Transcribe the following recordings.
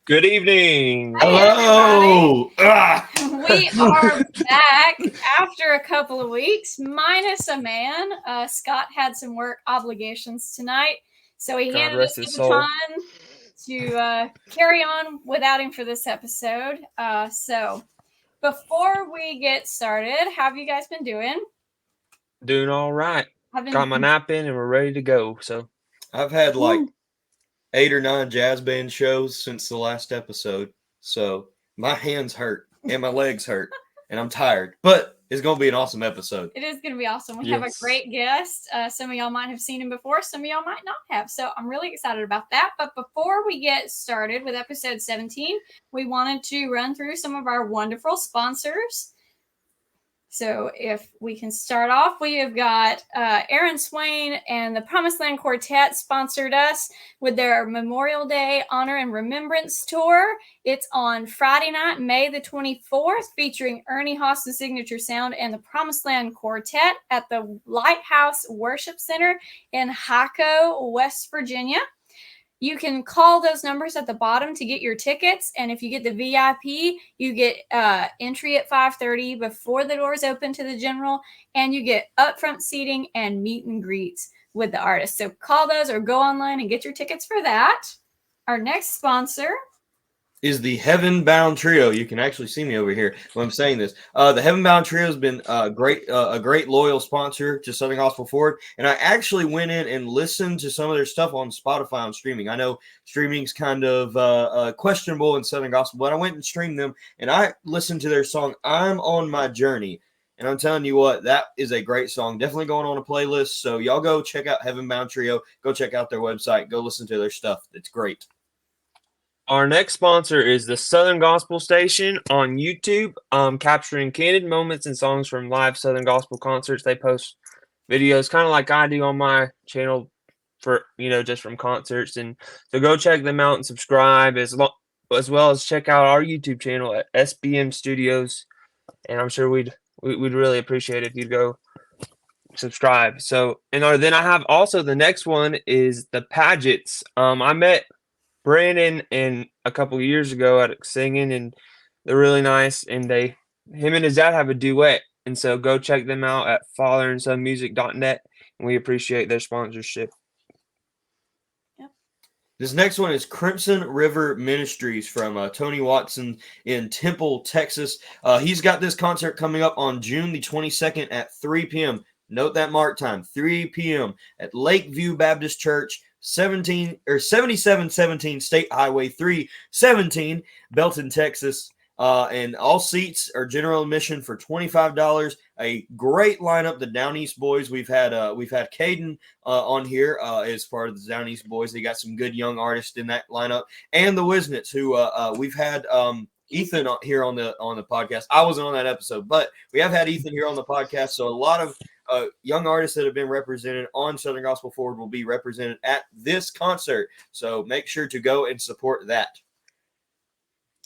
Good evening. Hello. We are back after a couple of weeks, minus a man. Scott had some work obligations tonight, so he handed us the baton to carry on without him for this episode. So before we get started, how have you guys been doing? Doing all right. Got my nap in and we're ready to go. So I've had like 8 or 9 jazz band shows since the last episode. So my hands hurt and my legs hurt and I'm tired. But it's going to be an awesome episode. It is going to be awesome. We have a great guest. Some of y'all might have seen him before. Some of y'all might not have. So I'm really excited about that. But before we get started with episode 17, we wanted to run through some of our wonderful sponsors. So if we can start off, we have got Aaron Swain and the Promised Land Quartet sponsored us with their Memorial Day Honor and Remembrance Tour. It's on Friday night, May the 24th, featuring Ernie Haas's Signature Sound and the Promised Land Quartet at the Lighthouse Worship Center in Hyco, West Virginia. You can call those numbers at the bottom to get your tickets. And if you get the VIP, you get entry at 5:30 before the doors open to the general. And you get upfront seating and meet and greets with the artists. So call those or go online and get your tickets for that. Our next sponsor is the Heaven Bound Trio. You can actually see me over here when I'm saying this. The Heaven Bound Trio has been a great loyal sponsor to Southern Gospel Forward. And I actually went in and listened to some of their stuff on Spotify on streaming. I know streaming's kind of questionable in Southern Gospel, but I went and streamed them and I listened to their song, I'm on My Journey. And I'm telling you what, that is a great song. Definitely going on a playlist. So y'all go check out Heaven Bound Trio. Go check out their website. Go listen to their stuff. It's great. Our next sponsor is the Southern Gospel Station on YouTube, capturing candid moments and songs from live Southern Gospel concerts. They post videos kind of like I do on my channel for, just from concerts. And so go check them out and subscribe as well as check out our YouTube channel at SBM Studios. And I'm sure we'd really appreciate it if you'd go subscribe. So, then I have also the next one is the Pagetts. I met Brandon and a couple of years ago at singing, and they're really nice. And him and his dad have a duet, and so go check them out at fatherandsonmusic.net, and we appreciate their sponsorship. Yep. This next one is Crimson River Ministries from Tony Watson in Temple, Texas. He's got this concert coming up on June the 22nd at 3 p.m. Note that mark time, 3 p.m. at Lakeview Baptist Church, 7717 State Highway 317, Belton, Texas. And all seats are general admission for $25. A great lineup, the Down East Boys. We've had Caden on here as part of the Down East Boys. They got some good young artists in that lineup, and the Wisnets, who we've had Ethan here on the podcast. I wasn't on that episode, but we have had Ethan here on the podcast. So a lot of young artists that have been represented on Southern Gospel Forward will be represented at this concert. So make sure to go and support that.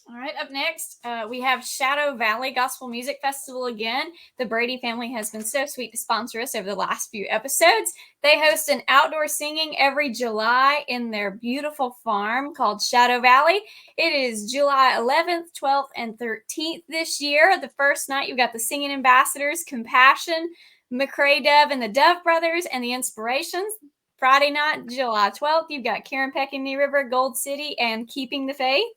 All right, up next, we have Shadow Valley Gospel Music Festival again. The Brady family has been so sweet to sponsor us over the last few episodes. They host an outdoor singing every July in their beautiful farm called Shadow Valley. It is July 11th, 12th, and 13th this year. The first night, you've got the Singing Ambassadors, Compassion, McCrae Dove and the Dove Brothers, and the Inspirations. Friday night, July 12th, you've got Karen Peck and Knee River, Gold City, and Keeping the Faith.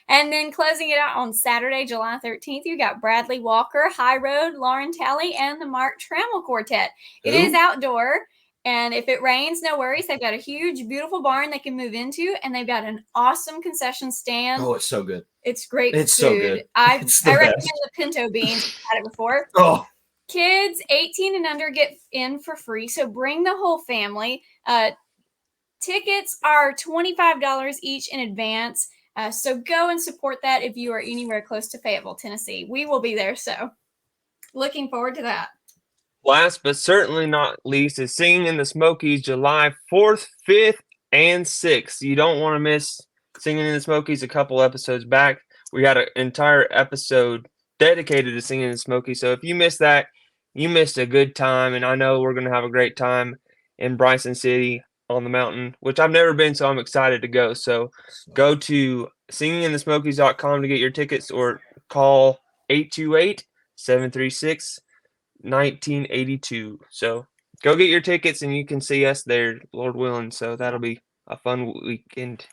And then closing it out on Saturday, July 13th, you got Bradley Walker, High Road, Lauren Talley, and the Mark Trammell Quartet. It is outdoor. And if it rains, no worries. They've got a huge, beautiful barn they can move into, and they've got an awesome concession stand. Oh, it's so good. It's great It's food. so good. I It's the recommend best. the pinto beans. I've had it before. Oh, Kids 18 and under get in for free, so bring the whole family. Tickets are $25 each in advance, so go and support that if you are anywhere close to Fayetteville, Tennessee. We will be there, so looking forward to that. Last but certainly not least is Singing in the Smokies July 4th, 5th, and 6th. You don't want to miss Singing in the Smokies. A couple episodes back, we had an entire episode dedicated to Singing in the Smokies. So if you missed that, you missed a good time. And I know we're going to have a great time in Bryson City on the mountain, which I've never been, so I'm excited to go. So go to singinginthesmokies.com to get your tickets, or call 828-736-1982. So go get your tickets and you can see us there, Lord willing. So that'll be a fun weekend.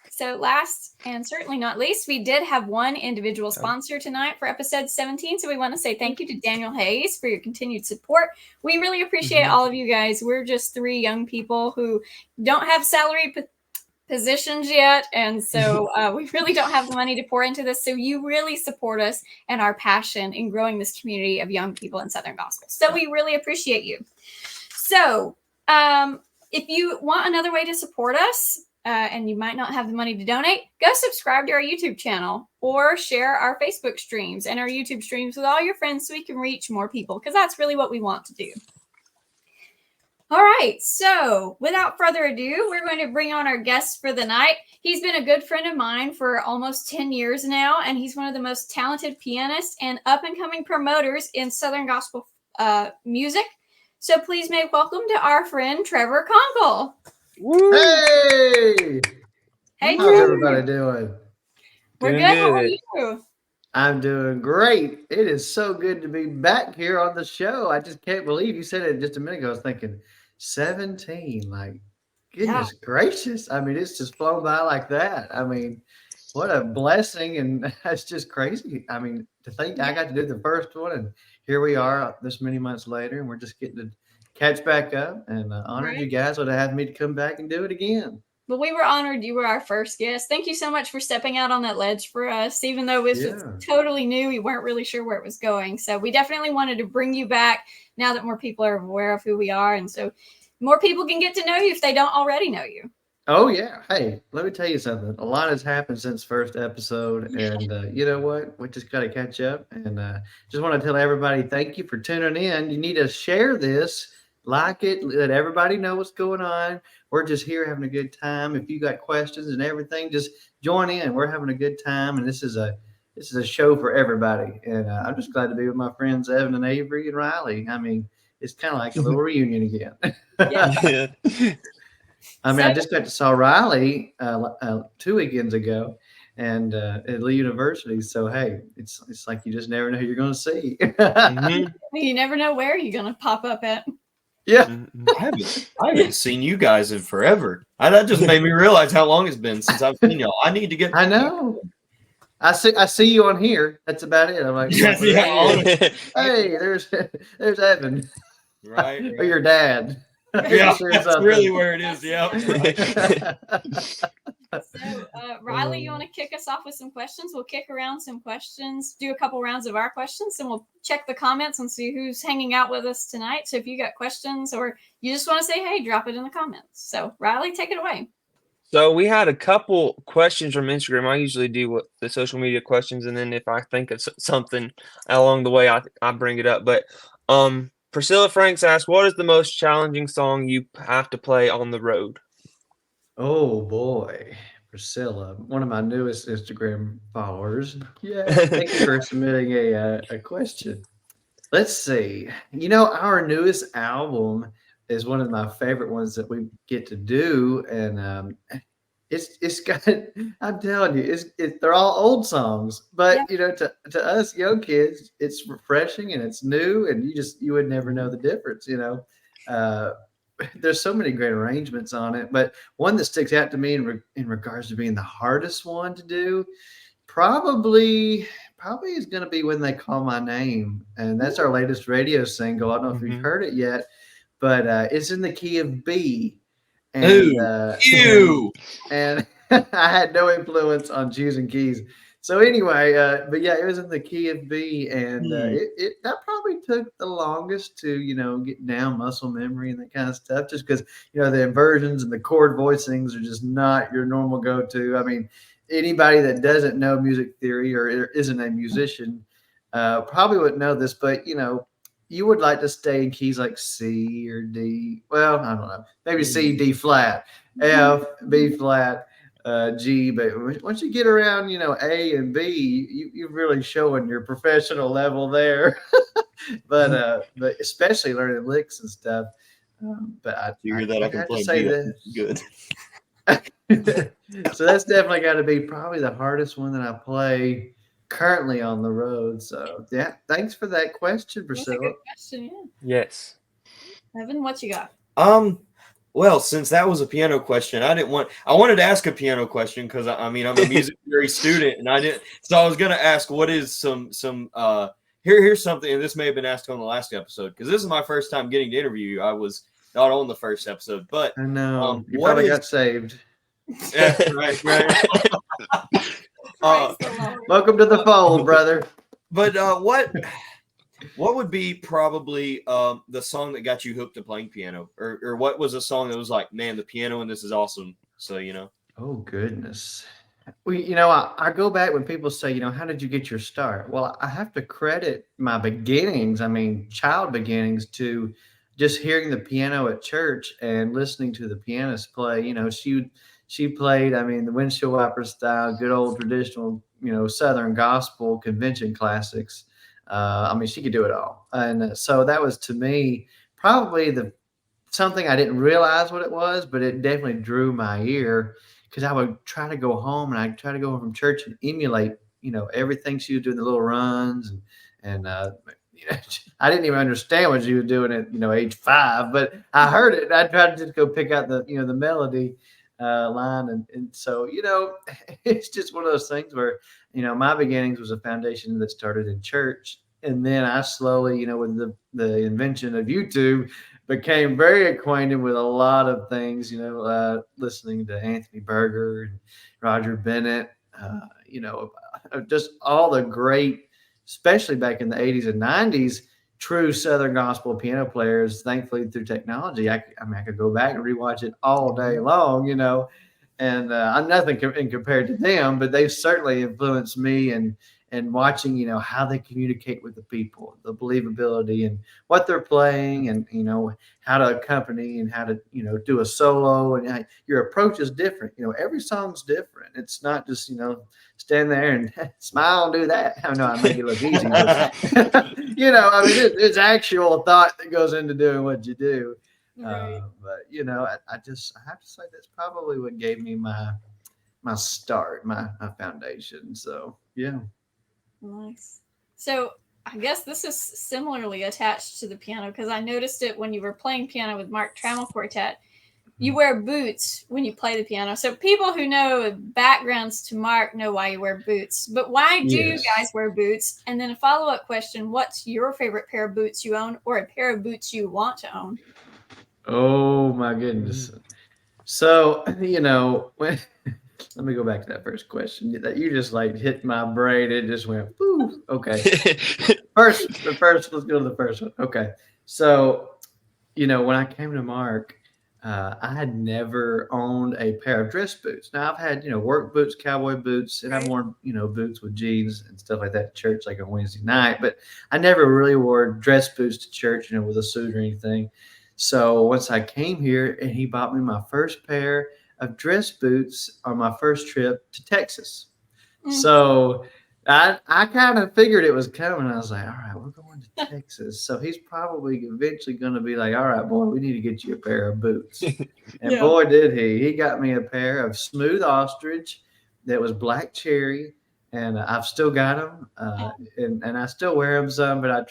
So last and certainly not least, we did have one individual sponsor tonight for episode 17. So we want to say thank you to Daniel Hayes for your continued support. We really appreciate all of you guys. We're just 3 young people who don't have salary positions yet. And so we really don't have the money to pour into this. So you really support us and our passion in growing this community of young people in Southern Gospel. So we really appreciate you. So if you want another way to support us, and you might not have the money to donate, go subscribe to our YouTube channel or share our Facebook streams and our YouTube streams with all your friends so we can reach more people, because that's really what we want to do. All right, so without further ado, we're going to bring on our guest for the night. He's been a good friend of mine for almost 10 years now, and he's one of the most talented pianists and up-and-coming promoters in Southern Gospel music. So please make welcome to our friend, Trevor Conkle. Woo. Hey! Hey, how's everybody doing? We're Doing good. How are good. you? I'm doing great. It is so good to be back here on the show. I just can't believe you said it just a minute ago. I was thinking 17. Like, goodness gracious. I mean, it's just flown by like that. I mean, what a blessing. And that's just crazy. I mean, to think I got to do the first one, and here we are this many months later, and we're just getting to catch back up, and honored you guys would have had me to come back and do it again. Well, we were honored you were our first guest. Thank you so much for stepping out on that ledge for us, even though it was totally new. We weren't really sure where it was going. So we definitely wanted to bring you back now that more people are aware of who we are. And so more people can get to know you if they don't already know you. Oh, yeah. Hey, let me tell you something. A lot has happened since first episode. And you know what? We just got to catch up. And just want to tell everybody, thank you for tuning in. You need to share this. Like it, let everybody know what's going on. We're just here having a good time. If you got questions and everything, just join in. We're having a good time, and this is a show for everybody. And I'm just glad to be with my friends Evan and Avery and Riley. I mean, it's kind of like a little reunion again. Yeah. I mean, I just got to saw Riley 2 weekends ago, and at Lee University. So hey, it's like you just never know who you're going to see. You never know where you're going to pop up at. Yeah, I haven't seen you guys in forever. That just made me realize how long it's been since I've seen y'all. I need to get. I know. I see you on here. That's about it. I'm like, hey, there's Evan, right? Or your dad. Yeah, that's really where it is. Yeah. So, Riley, you want to kick us off with some questions? We'll kick around some questions, do a couple rounds of our questions, and we'll check the comments and see who's hanging out with us tonight. So if you got questions or you just want to say, hey, drop it in the comments. So, Riley, take it away. So we had a couple questions from Instagram. I usually do the social media questions, and then if I think of something along the way, I bring it up. But Priscilla Franks asked, what is the most challenging song you have to play on the road? Oh boy, Priscilla, one of my newest Instagram followers. Yeah, thank you for submitting a question. Let's see. You know, our newest album is one of my favorite ones that we get to do, and it's got. I'm telling you, they're all old songs, but you know, to us young kids, it's refreshing and it's new, and you would never know the difference. You know. There's so many great arrangements on it, but one that sticks out to me in regards to being the hardest one to do, probably is going to be When They Call My Name, and that's our latest radio single. I don't know if you've heard it yet, but it's in the key of B. Ooh, And I had no influence on choosing keys. So anyway, but yeah, it was in the key of B, and it that probably took the longest to get down muscle memory and that kind of stuff, just because the inversions and the chord voicings are just not your normal go-to. I mean, anybody that doesn't know music theory or isn't a musician probably wouldn't know this, but you would like to stay in keys like C or D. Well, I don't know, maybe C, D flat, F, B flat, G. But once you get around, A and B, you're really showing your professional level there. but especially learning licks and stuff. But you hear that? I can have to play say B. that. Good. So that's definitely got to be probably the hardest one that I play currently on the road. So yeah, thanks for that question, That's a Priscilla. good question. Yeah. Yes. Evan, what you got? Well, since that was a piano question, I wanted to ask a piano question because I'm a music theory student, and I didn't. So I was gonna ask, what is some here's something, and this may have been asked on the last episode because this is my first time getting to interview you. I was not on the first episode, but I know you what probably is got saved. yeah, right. Praise the Lord. Welcome to the fold, brother. But what would be probably the song that got you hooked to playing piano, or what was a song that was like, man, the piano in this is awesome? So Oh goodness. Well, I go back when people say, how did you get your start? Well, I have to credit my beginnings. I mean, child beginnings to just hearing the piano at church and listening to the pianist play. She played, I mean, the windshield wiper style, good old traditional, Southern gospel convention classics. I mean, she could do it all, and so that was to me probably the something I didn't realize what it was, but it definitely drew my ear because I would try to go home and I'd try to go home from church and emulate, everything she was doing, the little runs and I didn't even understand what she was doing at, age 5, but I heard it. And I tried to just go pick out the, the melody line. And so, it's just one of those things where, my beginnings was a foundation that started in church. And then I slowly, with the invention of YouTube, became very acquainted with a lot of things, listening to Anthony Berger and Roger Bennett, just all the great, especially back in the 80s and 90s, true Southern gospel piano players. Thankfully, through technology, I could go back and rewatch it all day long, and I'm nothing compared to them, but they've certainly influenced me and watching, how they communicate with the people, the believability and what they're playing and, how to accompany and how to, do a solo and your approach is different. Every song's different. It's not just, stand there and smile and do that. I know I make it look easy, but, it's actual thought that goes into doing what you do. Right. But, I have to say that's probably what gave me my start, my foundation. So, yeah. Nice. So I guess this is similarly attached to the piano because I noticed it when you were playing piano with Mark Trammell Quartet. You wear boots when you play the piano. So people who know backgrounds to Mark know why you wear boots. But why do you guys wear boots? And then a follow-up question, what's your favorite pair of boots you own or a pair of boots you want to own? Oh my goodness. So, when let me go back to that first question that you just like hit my brain. It just went, ooh, okay. Let's go to the first one. Okay. So, when I came to Mark, I had never owned a pair of dress boots. Now I've had, work boots, cowboy boots, and I've worn, boots with jeans and stuff like that to church, like on Wednesday night, but I never really wore dress boots to church, with a suit or anything. So once I came here and he bought me my first pair of dress boots on my first trip to Texas. So I kind of figured it was coming. I was like, all right, we're going to Texas. So he's probably eventually going to be like, all right, boy, we need to get you a pair of boots. And boy, did he. He got me a pair of smooth ostrich that was black cherry. And I've still got them, and I still wear them some. But I've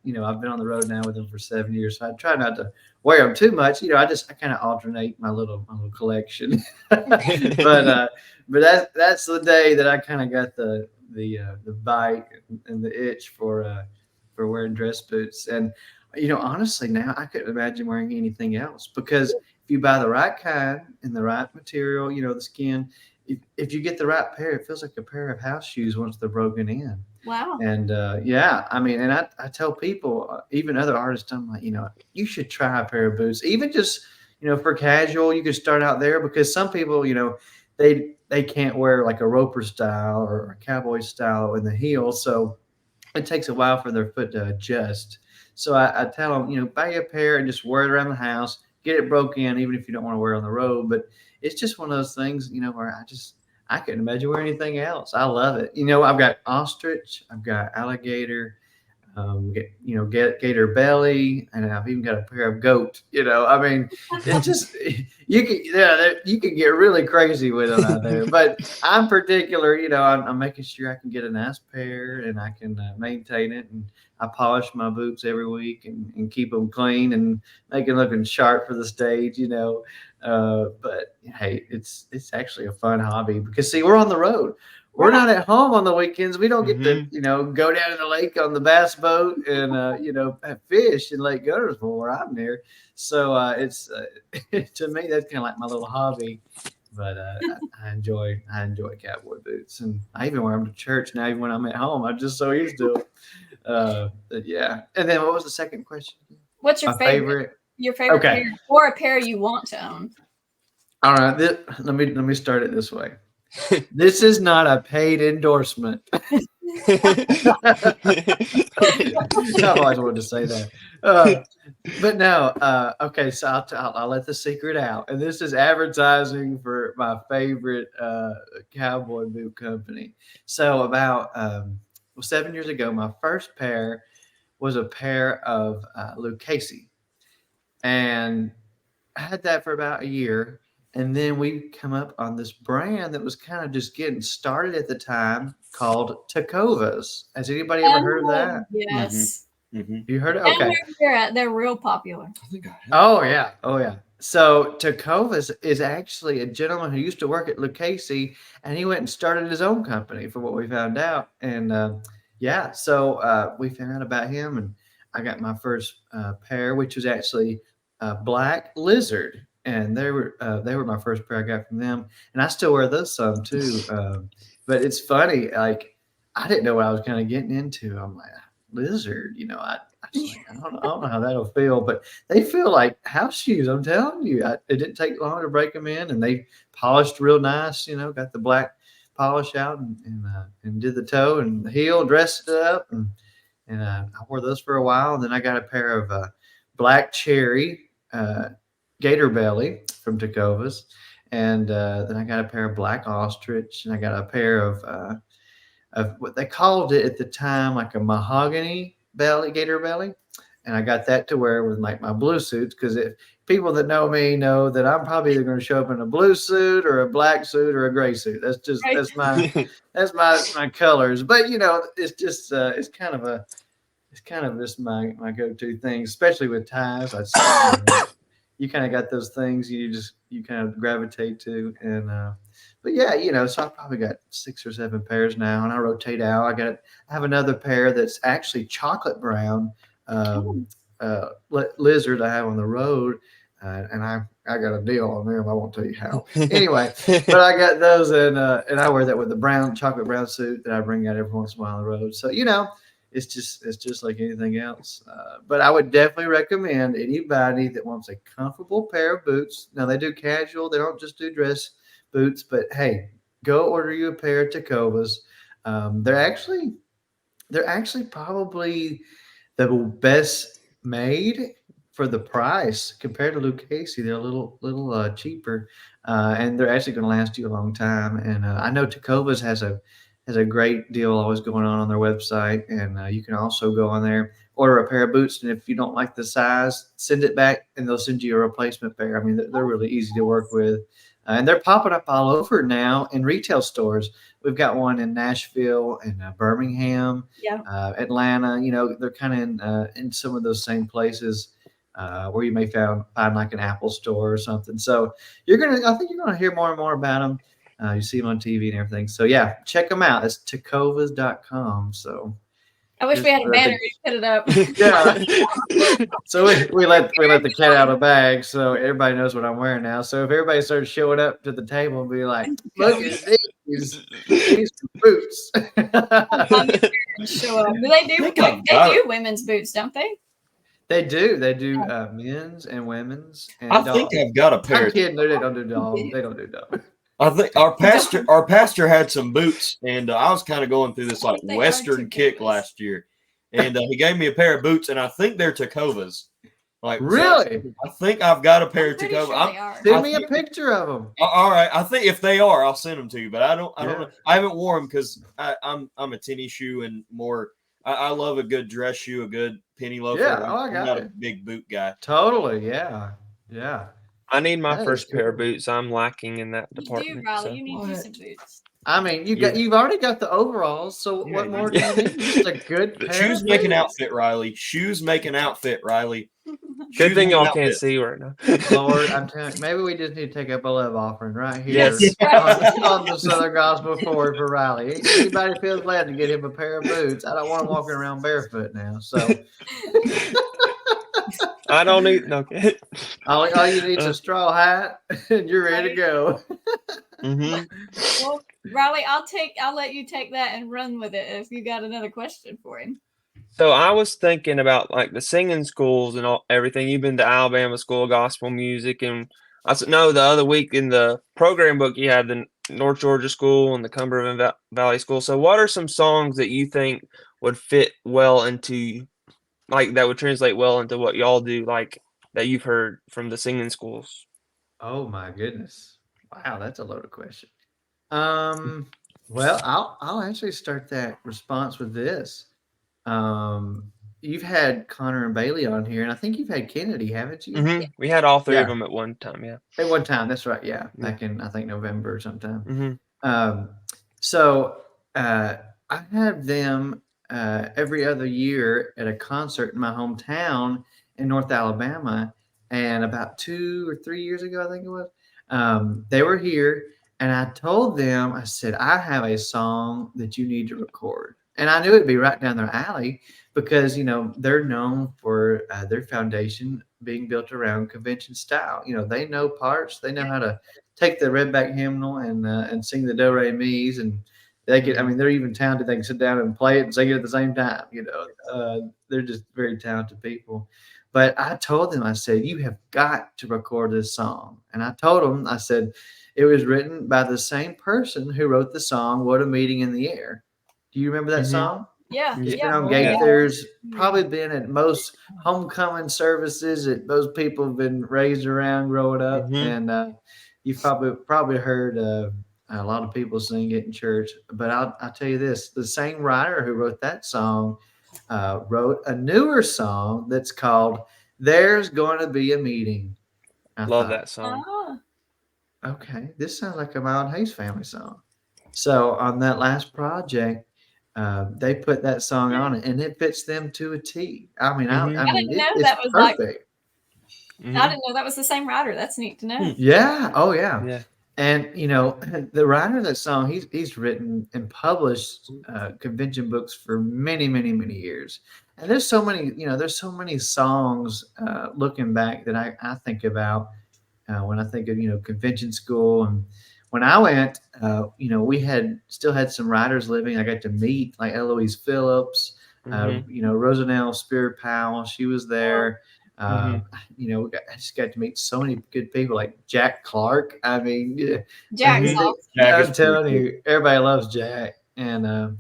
been on the road now with them for 7 years, so I try not to wear them too much. I kind of alternate my little collection. but that's the day that I kind of got the bite and the itch for wearing dress boots. And Honestly, now I couldn't imagine wearing anything else because if you buy the right kind and the right material, the skin, if you get the right pair, it feels like a pair of house shoes once they're broken in. Wow. And yeah, I mean, and I tell people, even other artists, I'm like, you should try a pair of boots, even just, for casual, you could start out there because some people, they can't wear like a roper style or a cowboy style in the heel. So it takes a while for their foot to adjust. So I tell them, buy a pair and just wear it around the house, get it broke in, even if you don't want to wear it on the road. But it's just one of those things, where I couldn't imagine wearing anything else. I love it. I've got ostrich, I've got alligator, gator belly, and I've even got a pair of goat. I mean, it's just you can get really crazy with them out there. But I'm particular, I'm making sure I can get a nice pair and I can maintain it, and I polish my boots every week and keep them clean and make them looking sharp for the stage. But hey, it's actually a fun hobby because see, we're on the road. We're not at home on the weekends. We don't get to, go down to the lake on the bass boat and, fish in Lake Guntersville where I'm near. So it's to me that's kind of like my little hobby. But I enjoy cowboy boots, and I even wear them to church now. Even when I'm at home, I'm just so used to them. But yeah. And then what was the second question? What's your favorite? Your favorite pair, or a pair you want to own? All right. Let me start it this way. This is not a paid endorsement. I always wanted to say that. But no, okay, so I'll let the secret out. And this is advertising for my favorite cowboy boot company. So about 7 years ago, my first pair was a pair of Lucchese. And I had that for about a year. And then we come up on this brand that was kind of just getting started at the time called Tecovas. Has anybody ever heard of that? Yes. Mm-hmm. You heard it? Okay. They're real popular. Oh, yeah. Oh, yeah. So Tecovas is actually a gentleman who used to work at Lucchese, and he went and started his own company for what we found out. And so we found out about him, and I got my first pair, which was actually Black Lizard. And they were my first pair I got from them, and I still wear those some too. But it's funny, like I didn't know what I was kind of getting into. I'm like lizard, I don't know how that'll feel, but they feel like house shoes. I'm telling you, it didn't take long to break them in, and they polished real nice. Got the black polish out and did the toe and the heel, dressed it up, and I wore those for a while. And then I got a pair of black cherry. Gator belly from Tecovas, and then I got a pair of black ostrich, and I got a pair of what they called it at the time, like a mahogany gator belly, and I got that to wear with like my blue suits because if people that know me know that I'm probably either going to show up in a blue suit or a black suit or a gray suit. That's my colors. But it's just it's kind of just my go-to thing, especially with ties. You kind of got those things you kind of gravitate to. And but yeah, so I probably got 6 or 7 pairs now, and I rotate out. I have another pair that's actually chocolate brown lizard I have on the road, and I got a deal on them. I won't tell you how. Anyway, but I got those, and I wear that with the chocolate brown suit that I bring out every once in a while on the road. So it's just like anything else. But I would definitely recommend anybody that wants a comfortable pair of boots. Now they do casual; they don't just do dress boots. But hey, go order you a pair of Tecovas. They're actually probably the best made for the price compared to Lucchese. They're a little cheaper, and they're actually going to last you a long time. And I know Tecovas has a great deal always going on their website, and you can also go on there, order a pair of boots, and if you don't like the size, send it back, and they'll send you a replacement pair. I mean, they're really easy to work with, and they're popping up all over now in retail stores. We've got one in Nashville and Birmingham, Atlanta. They're kind of in some of those same places where you may find like an Apple store or something. So I think you're gonna hear more and more about them. You see them on TV and everything. So yeah, check them out. It's tecovas.com. So I wish we had a Just banner to put it up. Yeah. So we let the cat out of the bag, so everybody knows what I'm wearing now. So if everybody starts showing up to the table and be like, "Look at these boots," Show up. Do they do? They do women's boots, don't they? They do. They do men's and women's. And I think I've got a pair. I'm kidding. They don't do dog. They don't do dog. I think our pastor had some boots, and I was kind of going through this like Western kick last year, and he gave me a pair of boots, and I think they're Tacovas. Like really, so I think I've got a pair of Tacovas. Sure send me a picture of them. All right, I think if they are, I'll send them to you. But I don't know. I haven't worn them because I'm a tennis shoe and more. I love a good dress shoe, a good penny loafer. Yeah, I'm not a big boot guy. Totally, yeah. I need my first pair of boots. I'm lacking in that department. You do, Riley. You need some boots. I mean, you've already got the overalls, so what more do you need? Just a good pair. Shoes make an outfit, Riley. Shoes make an outfit, Riley. Good thing y'all can't see right now. Lord, I'm telling you, maybe we just need to take up a love offering right here Yes. on the Southern Gospel Forward for Riley. Anybody feels glad to get him a pair of boots. I don't want him walking around barefoot now. So I don't need no. all you need is a straw hat, and you're ready to go. Well, Riley, I'll let you take that and run with it if you got another question for him. So I was thinking about like the singing schools and everything. You've been to Alabama School of Gospel Music, and I said no. The other week in the program book, you had the North Georgia School and the Cumberland Valley School. So what are some songs that you think would fit well into, like that would translate well into what y'all do, like that you've heard from the singing schools? Oh my goodness! Wow, that's a loaded question. Well, I'll actually start that response with this. You've had Connor and Bailey on here, and I think you've had Kennedy, haven't you? Mm-hmm. We had all three of them at one time. Yeah, at one time. That's right. Yeah, back in I think November or sometime. Mm-hmm. So I have them every other year at a concert in my hometown in North Alabama, and about 2 or 3 years ago, I think it was, they were here, and I told them, I said, I have a song that you need to record. And I knew it'd be right down their alley because, they're known for their foundation being built around convention style. They know parts. They know how to take the redback hymnal and sing the do re mi's, and they can. They're even talented. They can sit down and play it and sing it at the same time. They're just very talented people. But I told them, I said, you have got to record this song. And I told them, I said, it was written by the same person who wrote the song "What a Meeting in the Air." Do you remember that song? Yeah. Gaither's probably been at most homecoming services that most people have been raised around growing up, and you've probably heard a lot of people sing it in church. But I'll tell you this: the same writer who wrote that song wrote a newer song that's called "There's Going to Be a Meeting." Love that song. Okay, this sounds like a Mild Hayes family song. So on that last project, they put that song on it, and it fits them to a T. I mean, I mean, it's perfect. I didn't know that was the same writer. That's neat to know. Yeah. Oh, yeah. Yeah. And the writer of that song, he's written and published convention books for many, many, many years. And there's so many songs looking back that I think about when I think of convention school. And when I went, we still had some writers living. I got to meet like Eloise Phillips, Rosanelle Spear Powell. She was there. I just got to meet so many good people like Jack Clark. I mean, Jack's I'm telling you, everybody loves Jack. And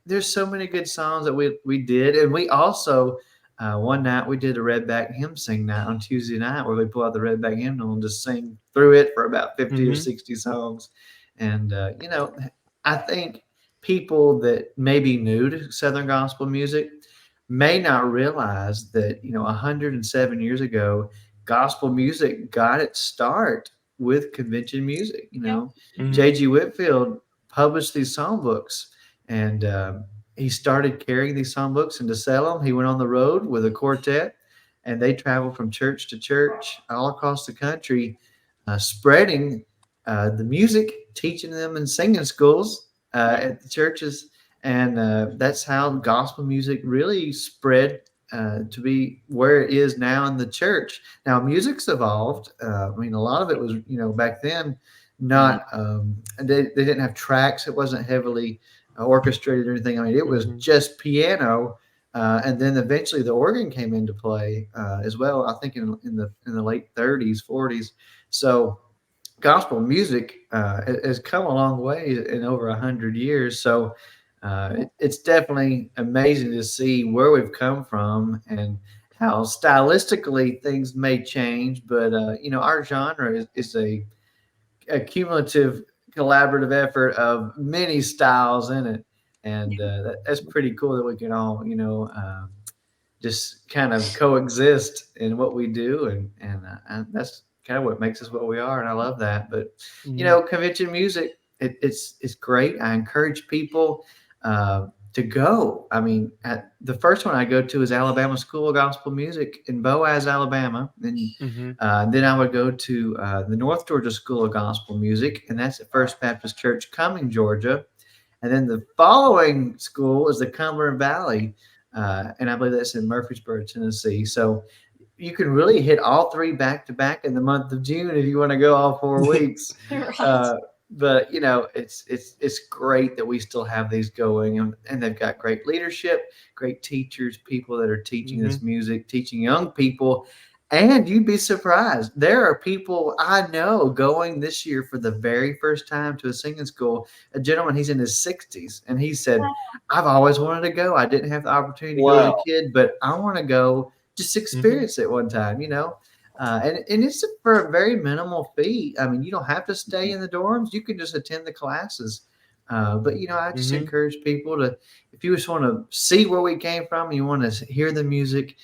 there's so many good songs that we did, and we also one night we did a redback hymn sing night on Tuesday night where we pull out the redback hymnal and just sing through it for about 50 or 60 songs. And I think people that may be new to Southern gospel music may not realize that 107 years ago, gospel music got its start with convention music. J.G. Whitfield published these songbooks, and he started carrying these songbooks and to sell them. He went on the road with a quartet, and they traveled from church to church all across the country, spreading the music, teaching them in singing schools at the churches. and that's how gospel music really spread to be where it is now in the church. Now, music's evolved. I mean, a lot of it was, back then, not they didn't have tracks. It wasn't heavily orchestrated or anything. I mean, it was just piano, and then eventually the organ came into play as well. I think in the late 30s, 40s. So gospel music has come a long way in over 100 years. So it's definitely amazing to see where we've come from and how stylistically things may change. But our genre is a cumulative collaborative effort of many styles in it, and that's pretty cool that we can all just kind of coexist in what we do, and that's kind of what makes us what we are, and I love that. But convention music, it's great. I encourage people to go. I mean, at the first one I go to is Alabama School of Gospel Music in Boaz, Alabama, and then I would go to the North Georgia School of Gospel Music, and that's at First Baptist Church, Cumming, Georgia. And then the following school is the Cumberland Valley, and I believe that's in Murfreesboro, Tennessee. So you can really hit all three back to back in the month of June if you want to go all 4 weeks. Right. But it's great that we still have these going, and they've got great leadership, great teachers, people that are teaching this music, teaching young people. And you'd be surprised. There are people I know going this year for the very first time to a singing school. A gentleman, he's in his 60s, and he said, I've always wanted to go. I didn't have the opportunity to go as a kid, but I want to go just experience it one time, and it's for a very minimal fee. I mean, you don't have to stay in the dorms. You can just attend the classes. But, I just encourage people to, if you just want to see where we came from, you want to hear the music,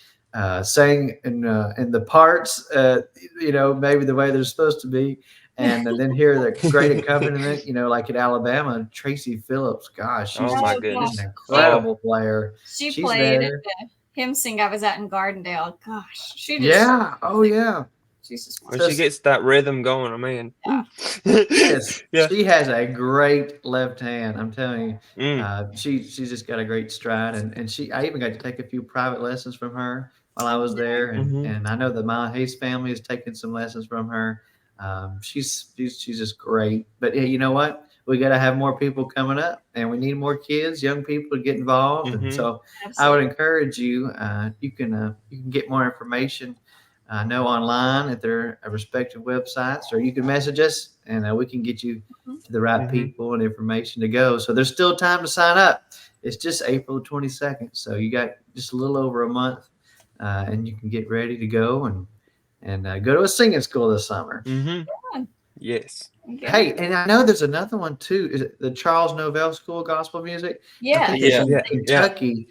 sang in the parts, maybe the way they're supposed to be, and then hear the great accompaniment, like at Alabama, Tracy Phillips. Gosh, she's my just goodness, an incredible player. She's played there. at the hymn sing I was at in Gardendale. Gosh, she just she's just when she gets that rhythm going, I mean, yes, she has a great left hand. I'm telling you, she's just got a great stride, and I even got to take a few private lessons from her while I was there, and I know that my Hayes family has taken some lessons from her. She's just great. But yeah, you know what? We got to have more people coming up, and we need more kids, young people to get involved. And so I would encourage you. You can get more information. I know online at their respective websites, or you can message us, and we can get you to the right people and information to go. So there's still time to sign up. It's just April 22nd, so you got just a little over a month, and you can get ready to go and go to a singing school this summer. Yes. Hey, and I know there's another one too. Is it the Charles Novell School of Gospel Music? Yeah. I think it's in Kentucky.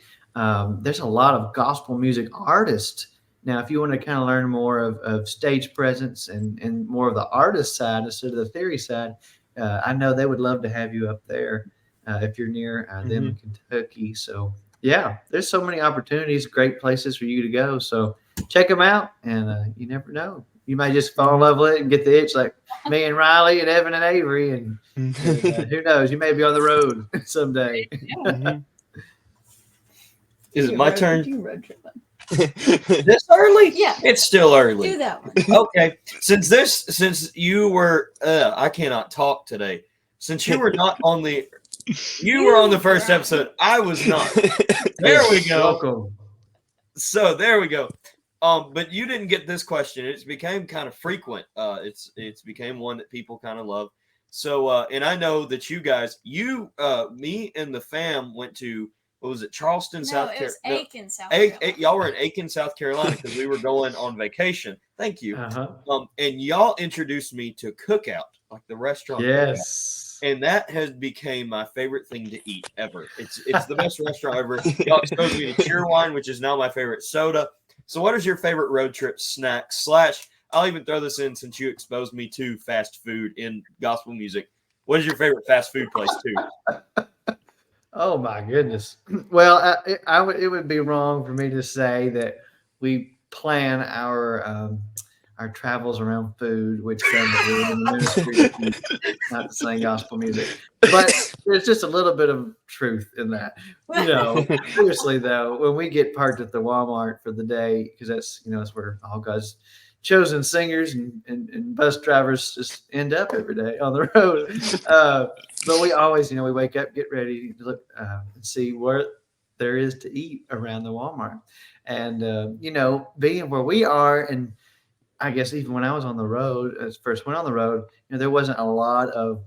There's a lot of gospel music artists. Now, if you want to kind of learn more of stage presence and more of the artist side instead of the theory side, I know they would love to have you up there if you're near them in Kentucky. So, yeah, there's so many opportunities, great places for you to go. So check them out, and you never know. You may just fall in love with it and get the itch like me and Riley and Evan and Avery. And who knows? You may be on the road someday. Is it my turn? This early? Yeah. It's still early. Do that one. Okay. Since you were I cannot talk today. Since you were not on the you were on the first episode. I was not. There we go. Welcome. So there we go. But you didn't get this question. It's became kind of frequent. It's became one that people kind of love. So and I know that you guys, me and the fam went to, what was it, Charleston, South Carolina? It was Aiken, South Carolina. Y'all were in Aiken, South Carolina because we were going on vacation. Thank you. And y'all introduced me to Cookout, like the restaurant. Yes. Cookout. And that has became my favorite thing to eat ever. It's the best restaurant ever. Y'all exposed me to Cheerwine, which is now my favorite soda. So what is your favorite road trip snack / I'll even throw this in since you exposed me to fast food in gospel music. What is your favorite fast food place too? Oh my goodness. Well, it would be wrong for me to say that we plan our our travels around food, which said that we're in the ministry, not to sing gospel music. But there's just a little bit of truth in that. Seriously though, when we get parked at the Walmart for the day, because that's where all God's chosen singers and bus drivers just end up every day on the road. But we always, we wake up, get ready to look and see what there is to eat around the Walmart. And, being where we are, and I guess even when I was on the road, as first went on the road, there wasn't a lot of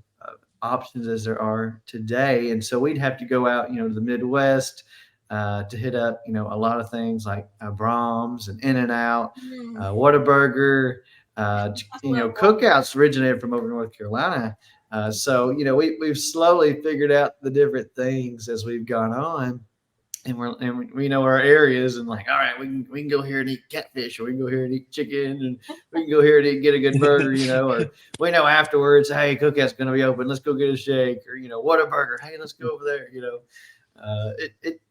options as there are today. And so we'd have to go out, to the Midwest to hit up, a lot of things like Brahms and In-N-Out, Whataburger, Cookouts originated from over North Carolina. So we've slowly figured out the different things as we've gone on. And we know our areas, and like, all right, we can go here and eat catfish, or we can go here and eat chicken, and we can go here and get a good burger, or we know afterwards, hey, Cookout's going to be open, let's go get a shake, or Whataburger, hey, let's go over there,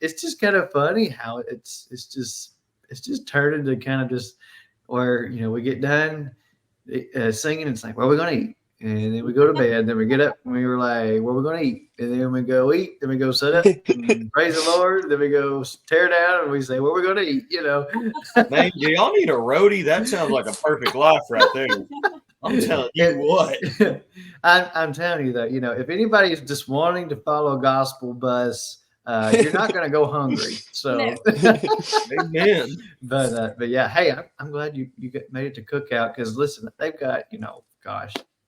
it's just kind of funny how it's just turned into kind of just where we get done singing, it's like, what are we going to eat? And then we go to bed. Then we get up and we were like, what are we going to eat? And then we go eat. Then we go sit up and praise the Lord. Then we go tear down and we say, what are we going to eat? Man, do y'all need a roadie? That sounds like a perfect life right there. I'm telling you what. I'm telling you that, if anybody's just wanting to follow a gospel bus, you're not going to go hungry. So, amen. But yeah, hey, I'm glad you made it to Cookout, because listen, they've got,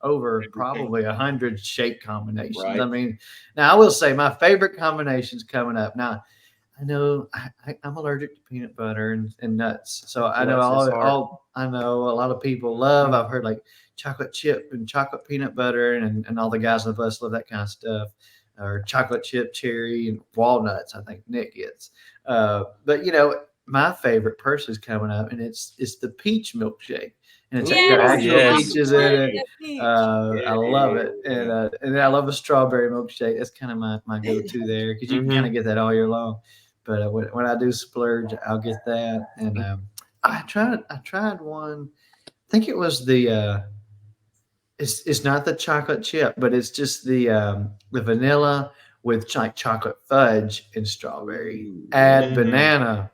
over probably 100 shake combinations. Right. I mean, now I will say my favorite combinations coming up. Now, I know I'm allergic to peanut butter and nuts, so I know I know a lot of people love. I've heard like chocolate chip and chocolate peanut butter, and all the guys on the bus love that kind of stuff, or chocolate chip cherry and walnuts. I think Nick gets. But my favorite person is coming up, and it's the peach milkshake. And it's got actual peaches in it. I love it. And I love a strawberry milkshake. That's kind of my go-to there, because you can kind of get that all year long. But when I do splurge, I'll get that. And I tried one. I think it was the it's not the chocolate chip, but it's just the vanilla with like chocolate fudge and strawberry. Add banana.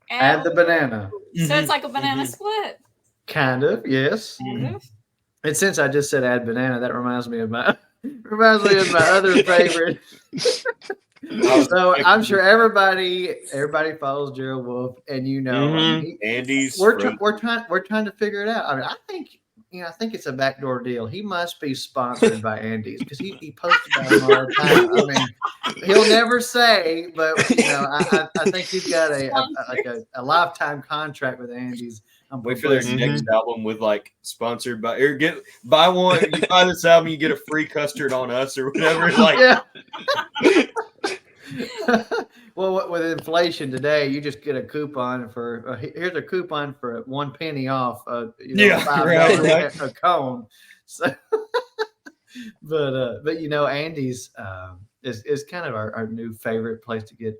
Add the banana. So it's like a banana split. Kind of, yes. Mm-hmm. And since I just said add banana, that reminds me of my other favorite. So I'm sure everybody follows Gerald Wolf, and Andy's. We're trying to figure it out. I mean, I think it's a backdoor deal. He must be sponsored by Andy's, because he posts about him all the time. I mean, he'll never say, but I think he's got a lifetime contract with Andy's. Wait for their next album with like sponsored by, or buy one. You buy this album, you get a free custard on us or whatever. Like, yeah. Well, with inflation today, you just get a coupon for here's a coupon for 1 penny off. $5 right. A cone. So, but Andy's is kind of our new favorite place to get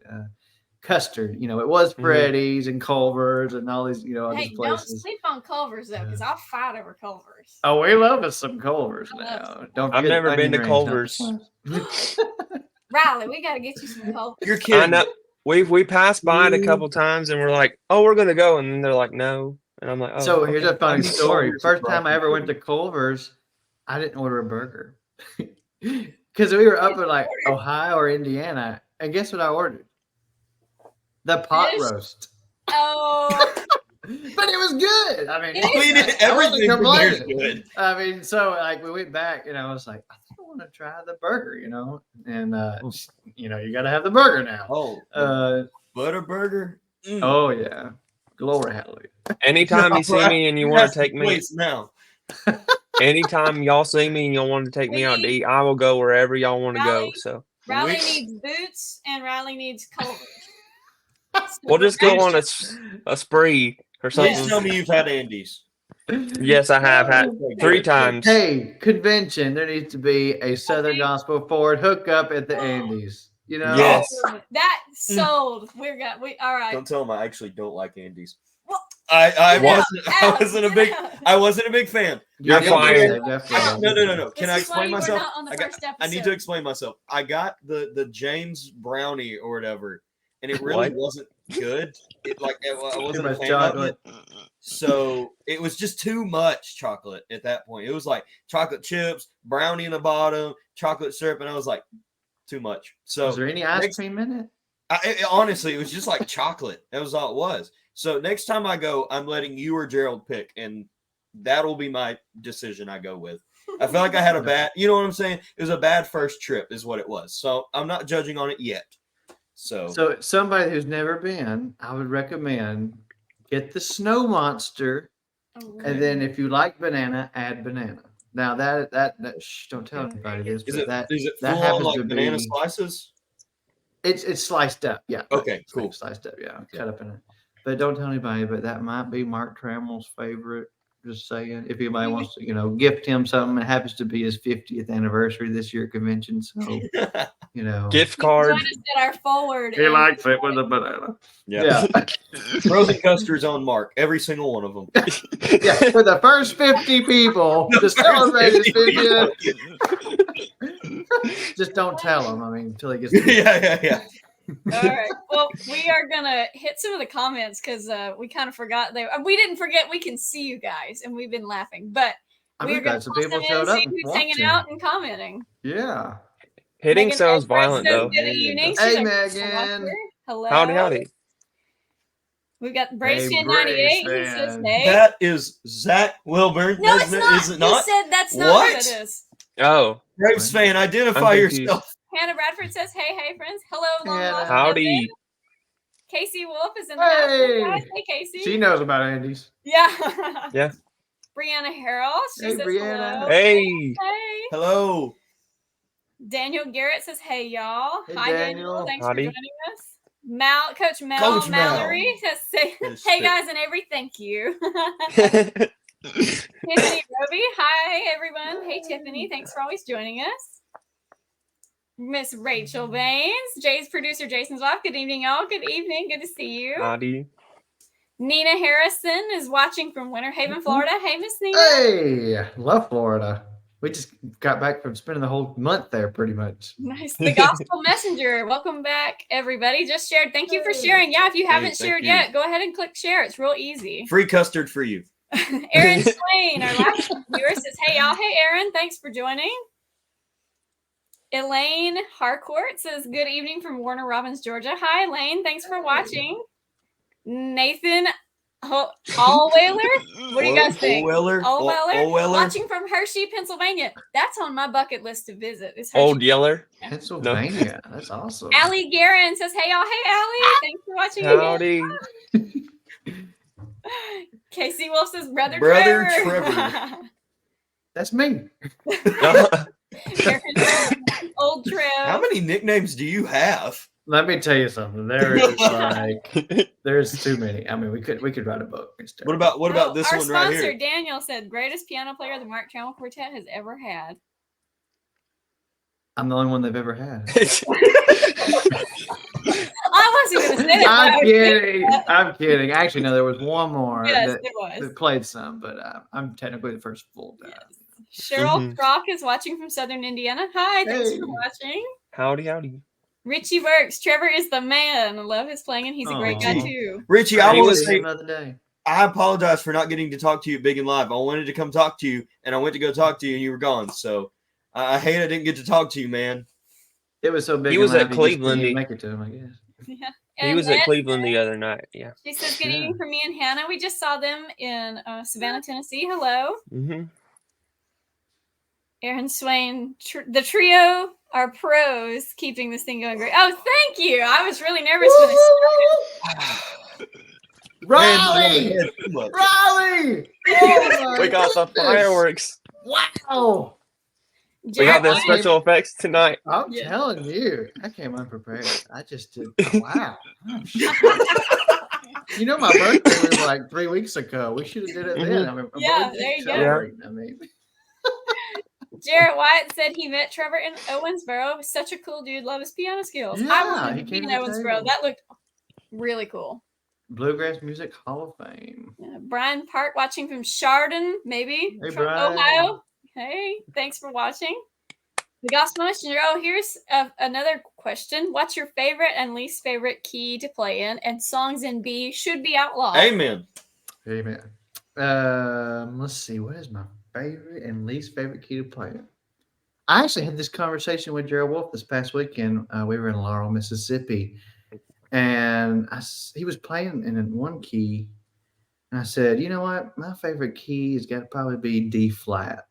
custard. It was Freddy's and Culver's and all these, all these places. Don't sleep on Culver's though, because I'll fight over Culver's. Oh, we love us some Culver's now. I've never been to Culver's. Riley, we got to get you some Culver's. You're kidding. I know. We passed by it a couple times, and we're like, "Oh, we're gonna go," and then they're like, "No," and I'm like, "Oh." So here's a funny story. First time I ever went to Culver's, I didn't order a burger because we were up in like Ohio or Indiana, and guess what I ordered? The pot roast. Oh. But it was good. I mean, everything was good. I mean, so like we went back, and I was like, I think I want to try the burger, and you got to have the burger now. Oh, butter burger. Oh yeah, glory hallelujah. Anytime you see me and you want to take me now. Anytime y'all see me and y'all want to take me out to eat, I will go wherever y'all want to go. So Riley needs boots, and Riley needs Culver's. We'll just go on a spree or something. Please tell me you've had Andy's. Yes, I have had 3 times. Hey, convention, there needs to be a Southern Gospel Forward hookup at the Andy's. Yes. That sold. All right. Don't tell them I actually don't like Andy's. Well, I What? wasn't a big fan. You're fired. No. Can I This is why explain you were myself? not on the first I need to episode. explain myself. I got the James brownie or whatever, and it really What? wasn't good. I wasn't a much fan chocolate. of it. So it was just too much chocolate at that point. It was like chocolate chips, brownie in the bottom, chocolate syrup, and I was like, too much. So Was there any ice cream in it? honestly, it was just like chocolate. That was all it was. So next time I go, I'm letting you or Gerald pick, and that'll be my decision I go with. I feel like I had a bad, you know what I'm saying? It was a bad first trip, is what it was. So I'm not judging on it yet. So somebody who's never been, I would recommend get the snow monster, and then if you like banana, add banana. Now that don't tell anybody this, is but it that full on happens like to banana be slices? it's sliced up, yeah. Okay, It's cool. sliced up, yeah, cut up in it. But don't tell anybody. But that might be Mark Trammell's favorite. Just saying, if anybody wants to, gift him something, it happens to be his 50th anniversary this year at convention. So, Gift card. Join us at our forward. he likes it with a banana. Yeah. Frozen custard's on Mark, every single one of them. Yeah, for the first 50 people to celebrate his 50th. Just don't tell him. I mean, until he gets. Yeah. All right. Well, we are gonna hit some of the comments because we kind of forgot we didn't forget. We can see you guys, and we've been laughing, but we're gonna some people showed up and who's hanging out and commenting. Yeah. Hitting Megan sounds Express violent says though. good evening. Hey, She's our Megan. Hello. Howdy. We've got Braves Hey, fan 98. Braves He says, fan. hey. That is Zach Wilburn. No, it's not. Is it not? He said that's not What? who it is. Oh, Braves fan, identify I'm confused. yourself. Hannah Bradford says, hey, friends. Hello, long Hannah. lost howdy. cousin. Casey Wolf is in the house. Hey. Hey, Casey. She knows about Andy's. Yeah. Yeah. Brianna Harrell. She Hey, says Brianna. hello. Hey. Hey. Hello. Daniel Garrett says, hey, y'all. Hey, Hi, Daniel. Thanks Howdy. for joining us. Coach Mel Mallory says, hey, guys, and Avery, thank you. Tiffany Roby. Hi, everyone. Hey, Tiffany. Thanks for always joining us. Miss Rachel Baines, Jay's producer, Jason's wife. Good evening, y'all. Good evening. Good to see you. Howdy. Nina Harrison is watching from Winter Haven, Florida. Hey, Miss Nina. Hey, love Florida. We just got back from spending the whole month there, pretty much. Nice. The Gospel Messenger. Welcome back, everybody. Just shared. Thank you for sharing. Yeah, if you haven't shared yet, go ahead and click share. It's real easy. Free custard for you. Aaron Swain, our last viewer, says, hey, y'all. Hey, Aaron. Thanks for joining. Elaine Harcourt says, good evening from Warner Robins, Georgia. Hi, Elaine. Thanks for watching. Nathan Allweiler. What do you guys think? Allweiler. Watching from Hershey, Pennsylvania. That's on my bucket list to visit. Old Yeller. Pennsylvania. No. That's awesome. Allie Guerin says, hey, y'all. Hey, Allie. Thanks for watching. Howdy. Casey Wolf says, Brother Trevor. That's me. Old Trev. How many nicknames do you have? Let me tell you something. There is there's too many. I mean, we could write a book. What about this one right here? Our sponsor, Daniel, said, greatest piano player the Mark Trammell Quartet has ever had. I'm the only one they've ever had. I wasn't going to say that. I'm kidding. Actually, no, there was one more that played some, but I'm technically the first full time. Yes. Cheryl Crock is watching from Southern Indiana. Hi, thanks for watching. Howdy. Richie Works. Trevor is the man. I love his playing, and he's a great guy too. Richie, I want to say another day. I apologize for not getting to talk to you big and live. I wanted to come talk to you, and I went to go talk to you, and you were gone. So I hate I didn't get to talk to you, man. It was so big. He was at Cleveland. He make it to him, I guess. Yeah. He was at Cleveland the other night. Yeah. She says, good evening from me and Hannah. We just saw them in Savannah, Tennessee. Hello. Mm-hmm. Aaron Swain, the trio are pros, keeping this thing going great. Oh, thank you. I was really nervous when I started. Raleigh! Raleigh! Oh we got the fireworks. Wow. We got the special effects tonight. I'm telling you, I came unprepared. I just did. Wow. You know, my birthday was like 3 weeks ago. We should have did it then. I mean, there you go. I mean. Jarrett Wyatt said he met Trevor in Owensboro. Such a cool dude. Love his piano skills. Yeah, I wanted to be in Owensboro. That looked really cool. Bluegrass Music Hall of Fame. Brian Park watching from Chardon, maybe Hey, from Brian. Ohio. Hey, thanks for watching. The Gospel Messenger. Oh, here's another question. What's your favorite and least favorite key to play in? And songs in B should be outlawed. Amen. Amen. Let's see. What is my favorite and least favorite key to play in? I actually had this conversation with Gerald Wolf this past weekend. We were in Laurel, Mississippi, and he was playing in one key. And I said, you know what? My favorite key has got to probably be D flat.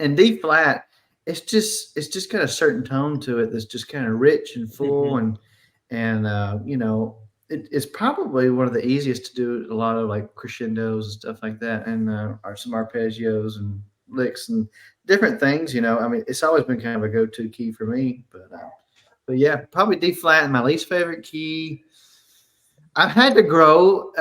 And D flat, it's just got a certain tone to it that's just kind of rich and full, and you know, it's probably one of the easiest to do a lot of like crescendos and stuff like that, and or some arpeggios and licks and different things. You know, I mean, it's always been kind of a go-to key for me. But yeah, probably D flat. And my least favorite key, I've had to grow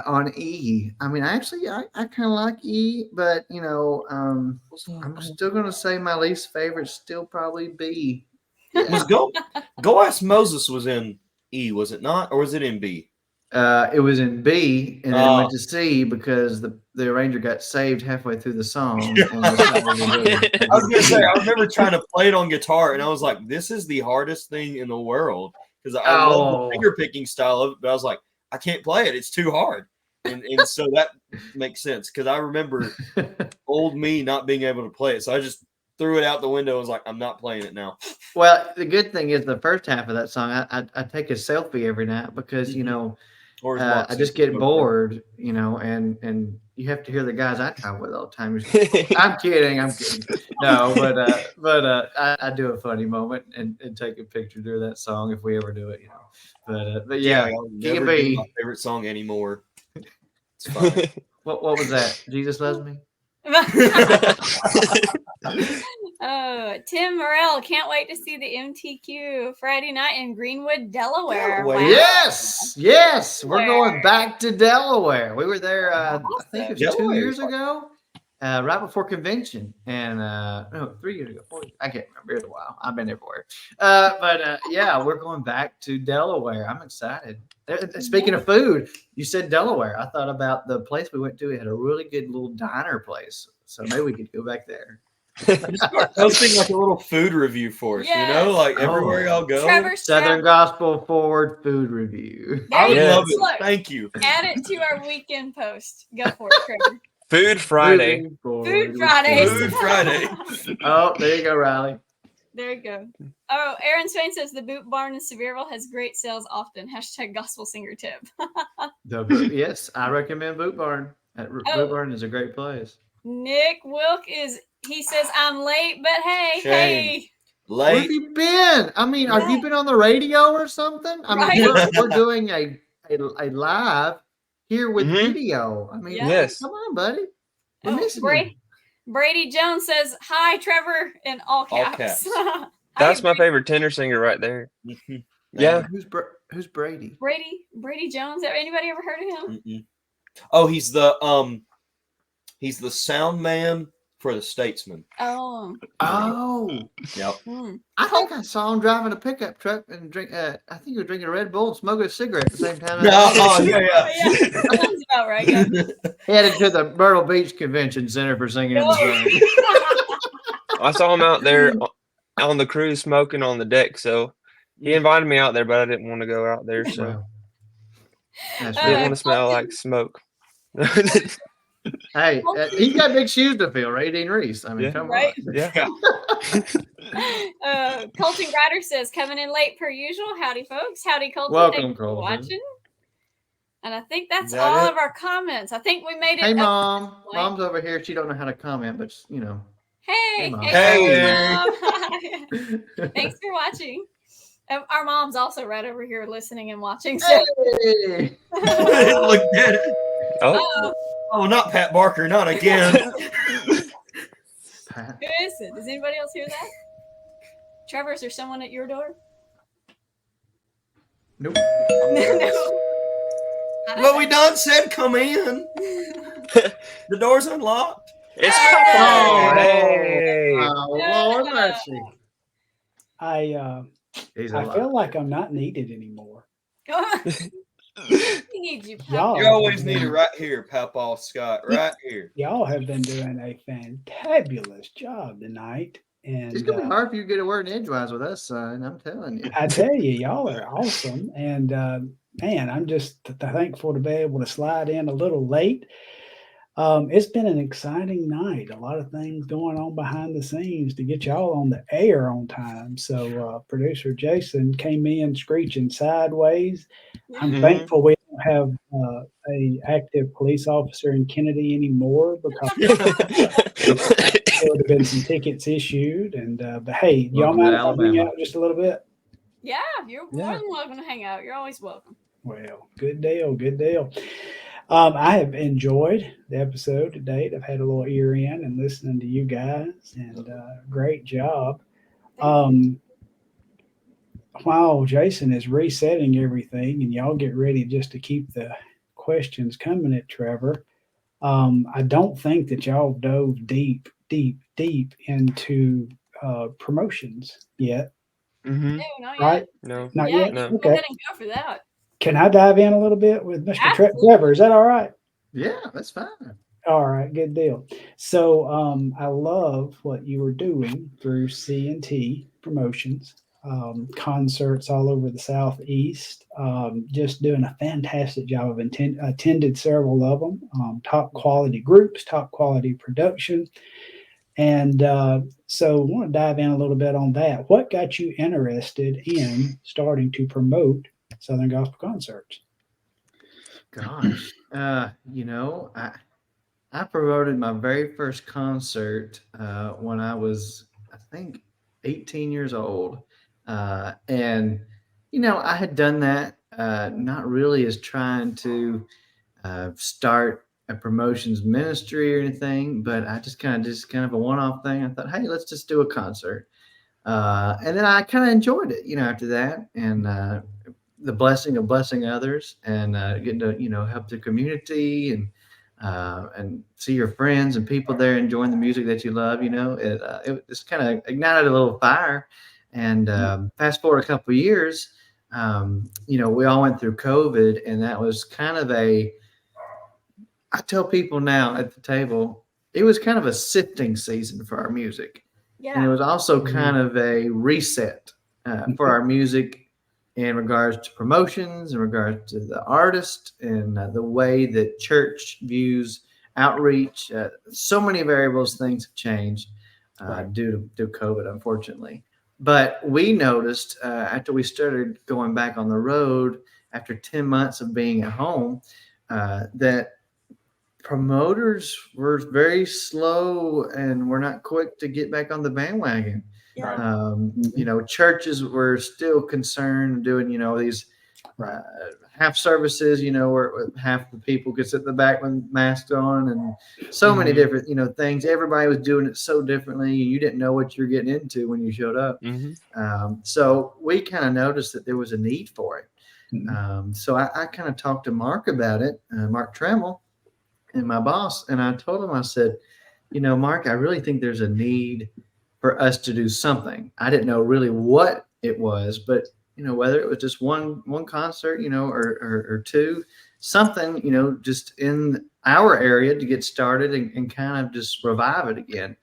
on E. I mean, actually, I kind of like E, but you know, I'm still going to say my least favorite still probably B. Yeah. Was Go Ask Moses was in E, was it not, or was it in B? It was in B, and then it went to C because the arranger got saved halfway through the song. And I was gonna say, I remember trying to play it on guitar, and I was like, "This is the hardest thing in the world," because I love the finger picking style of it, but I was like, I can't play it; it's too hard. And so that makes sense because I remember old me not being able to play it, so I just threw it out the window and was like, I'm not playing it now. Well, the good thing is the first half of that song, I take a selfie every night because, you know, I just get bored, you know, and you have to hear the guys I travel with all the time. I'm kidding. No, but I do a funny moment and take a picture through that song if we ever do it, you know. But yeah, I'll never do my favorite song anymore. It's fine. What was that? Jesus Loves Me? Oh, Tim Morrell, can't wait to see the MTQ Friday night in Greenwood, Delaware. Wow. Yes, we're going back to Delaware. We were there, I think it was 2 years ago, right before convention, and no, 3 years ago, 4 years. I can't remember. It's a while. I've been everywhere, but yeah, we're going back to Delaware. I'm excited. Speaking of food, you said Delaware. I thought about the place we went to. It had a really good little diner place, so maybe we could go back there. Start posting like a little food review for us, you know, like everywhere y'all go. Southern Gospel Forward food review. I would love it. Look, thank you. Add it to our weekend post. Go for it, Trevor. Food Friday. Food Fridays. Food Friday. Oh, there you go, Riley. There you go. Oh, Aaron Swain says the Boot Barn in Sevierville has great sales often. # gospel singer tip. Yes, I recommend Boot Barn. Boot Barn is a great place. Nick Wilk he says, I'm late, but hey. Late. Where have you been? I mean, have you been on the radio or something? I mean, we're doing a live here with video. I mean, yes. Come on, buddy. We're missing you. Brady Jones says, hi, Trevor, in all caps. That's my favorite tenor singer right there. Yeah. Who's Brady? Brady Jones. Have anybody ever heard of him? Mm-mm. Oh, he's the sound man for the Statesman. Oh. Yep. I think I saw him driving a pickup truck and drink. I think he was drinking a Red Bull and smoking a cigarette at the same time. Yeah. Sounds about right. Yeah. Headed to the Myrtle Beach Convention Center for singing in the song. I saw him out there on the cruise smoking on the deck, so he invited me out there, but I didn't want to go out there, so I didn't want to smell like smoke. Hey, he's got big shoes to fill, right? Dean Reese. I mean, come on. Yeah. Colton Ryder says, coming in late per usual. Howdy, folks. Howdy, Colton. Welcome, Thanks for Colton. watching. And I think that's all of our comments. I think we made it. Hey, Mom. Mom's over here. She don't know how to comment, but, you know. Hey, Mom. Mom. Thanks for watching. Our mom's also right over here listening and watching. So. Hey. Look at it. Oh, not Pat Barker, not again. Who is it? Does anybody else hear that? Trevor, is there someone at your door? Nope. No. Well, we done said come in. The door's unlocked. It's Hey. Lord mercy. I feel like I'm not needed anymore. We need you, Y'all You Papa. always have need it been- right here, Papa Scott. Right here. Y'all have been doing a fantabulous job tonight. It's And gonna be hard for you to get a word in edgewise with us, son. I'm telling you. I tell you, y'all are awesome. And man, I'm just thankful to be able to slide in a little late. It's been an exciting night. A lot of things going on behind the scenes to get y'all on the air on time. So producer Jason came in screeching sideways. I'm Mhm. thankful we don't have a active police officer in Kennedy anymore because there would have been some tickets issued. And but hey, y'all Welcome to mind if I hang Alabama. out just a little bit? Yeah, you're more Yeah. than welcome to hang out. You're always welcome. Well, good deal, good deal. I have enjoyed the episode to date. I've had a little ear in and listening to you guys, and great job. While Jason is resetting everything, and y'all get ready just to keep the questions coming at Trevor, I don't think that y'all dove deep, deep, deep into promotions yet, Mhm. No, not right? yet. No. Not Yeah, yet. you No. go Okay. ahead and go for that. Can I dive in a little bit with Mr. Absolutely. Trevor? Is that all right? Yeah, that's fine. All right, good deal. So I love what you were doing through C&T Promotions, concerts all over the Southeast. Just doing a fantastic job. I've attended several of them. Top quality groups, top quality production. And so I want to dive in a little bit on that. What got you interested in starting to promote Southern Gospel concerts? Gosh, I promoted my very first concert when I was, I think, 18 years old, and I had done that not really as trying to start a promotions ministry or anything, but I just kind of a one-off thing. I thought, hey, let's just do a concert, and then I kind of enjoyed it, after that, and the blessing of blessing others and getting to help the community and see your friends and people there enjoying the music that you love. It just kind of ignited a little fire. And fast forward a couple of years, we all went through COVID, and that was kind of I tell people now at the table, it was kind of a sifting season for our music. And it Yeah. was also Mhm. kind of a reset for our music in regards to promotions, in regards to the artist, and the way that church views outreach. So many variables, things have changed due to COVID, unfortunately. But we noticed after we started going back on the road, after 10 months of being at home, that promoters were very slow and were not quick to get back on the bandwagon. Yeah. Churches were still concerned doing, these half services, where half the people could sit in the back with masks on, and so many different, things. Everybody was doing it so differently. You didn't know what you're getting into when you showed up. So we kind of noticed that there was a need for it. So I kind of talked to Mark about it, Mark Trammell, and my boss, and I told him, I said, Mark, I really think there's a need for us to do something. I didn't know really what it was, but whether it was just one concert, or two, something, just in our area to get started and kind of just revive it again,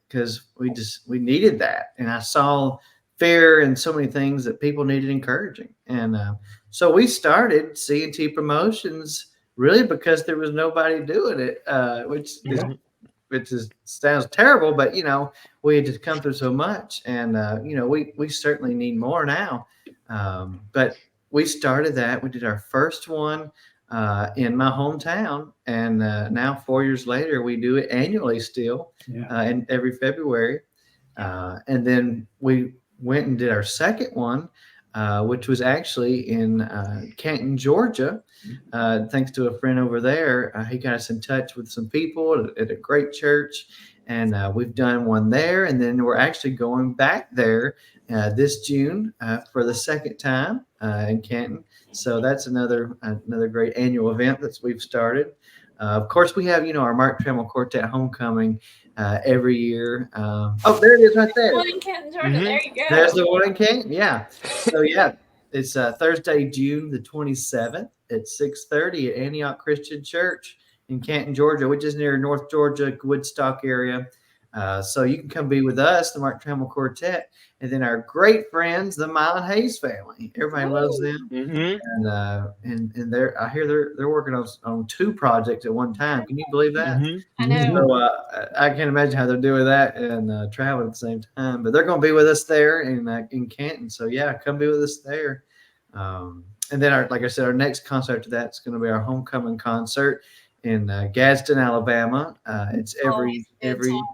because we needed that, and I saw fear and so many things that people needed encouraging, and so we started C&T Promotions. Really, because there was nobody doing it, which sounds terrible, but we had just come through so much, and we certainly need more now. But we started that. We did our first one in my hometown, and now 4 years later, we do it annually still, and every February. And then we went and did our second one, which was actually in Canton, Georgia. Thanks to a friend over there, he got us in touch with some people at a great church, and we've done one there. And then we're actually going back there this June for the second time in Canton. So that's another great annual event that we've started. Of course, we have our Mark Trammell Quartet homecoming every year. Oh, there it is right there. One in Canton, Georgia. There you go. There's the one in Canton. Yeah. So yeah, It's Thursday, June the 27th at 6:30 at Antioch Christian Church in Canton, Georgia, which is near North Georgia, Woodstock area. So you can come be with us, the Mark Trammell Quartet, and then our great friends, the Mile Hayes family. Everybody loves them, and they're, I hear they're working on 2 projects at one time. Can you believe that? I know. So I can't imagine how they're doing that and traveling at the same time. But they're going to be with us there in Canton. So yeah, come be with us there. And then like I said, our next concert to that's going to be our homecoming concert in Gadsden, Alabama. It's every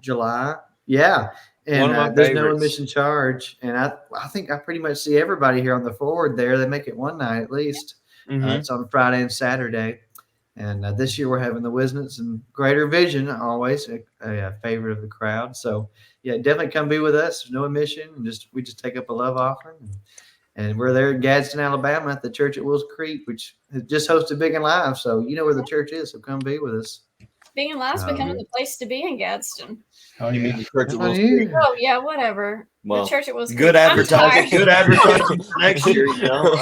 July. Yeah. And One of my there's no favorites. admission charge. And I think I pretty much see everybody here on the forward there. They make it one night at least. It's on Friday and Saturday. And this year we're having the Wisnets and Greater Vision, always a favorite of the crowd. So yeah, definitely come be with us. There's no admission, and we just take up a love offering. And we're there in Gadsden, Alabama at the church at Wills Creek, which has just hosted Big and Live. So you know where the church is, so come be with us. Big and Live's becoming the place to be in Gadsden. Oh, You yeah. mean the church at Wills Creek? Oh yeah, whatever. Well, the church at Wills Creek. Good advertising. Good advertising for next year. You know.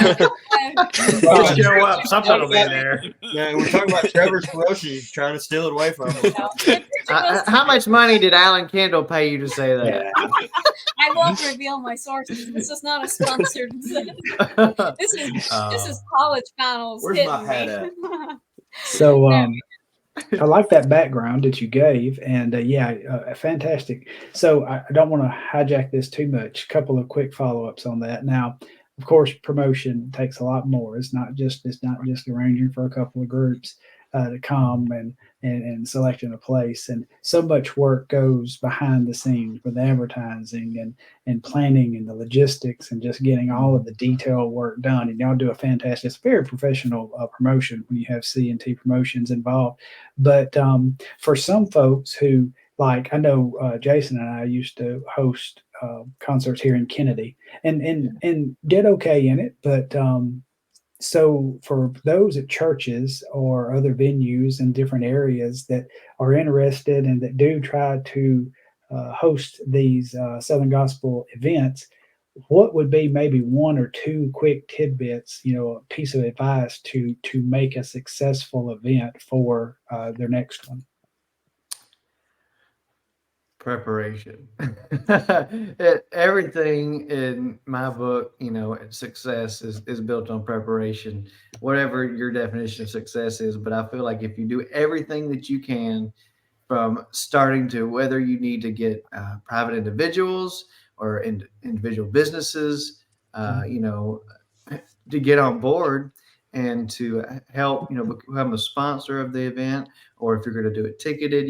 Just show up. Something will be there. Yeah, we're talking about Trevor's promotion. He's trying to steal it away from him. How much money did Alan Kendall pay you to say that? I won't reveal my sources. This is not a sponsored. This is college finals. Where's my hat at? So I like that background that you gave, and fantastic. So I don't want to hijack this too much. A couple of quick follow-ups on that. Now, of course, promotion takes a lot more. It's not just arranging for a couple of groups to come and selecting a place, and so much work goes behind the scenes with advertising and planning and the logistics and just getting all of the detail work done. And y'all do a fantastic, it's a very professional promotion when you have C&T Promotions involved. But for some folks who, like, I know Jason and I used to host concerts here in Kennedy and did okay in it, but so for those at churches or other venues in different areas that are interested and that do try to host these Southern Gospel events, what would be maybe 1 or 2 quick tidbits, a piece of advice to make a successful event for their next one? Preparation. Everything in my book, success is built on preparation, whatever your definition of success is. But I feel like if you do everything that you can, from starting to whether you need to get private individuals or individual businesses, to get on board and to help, become a sponsor of the event, or if you're going to do it ticketed,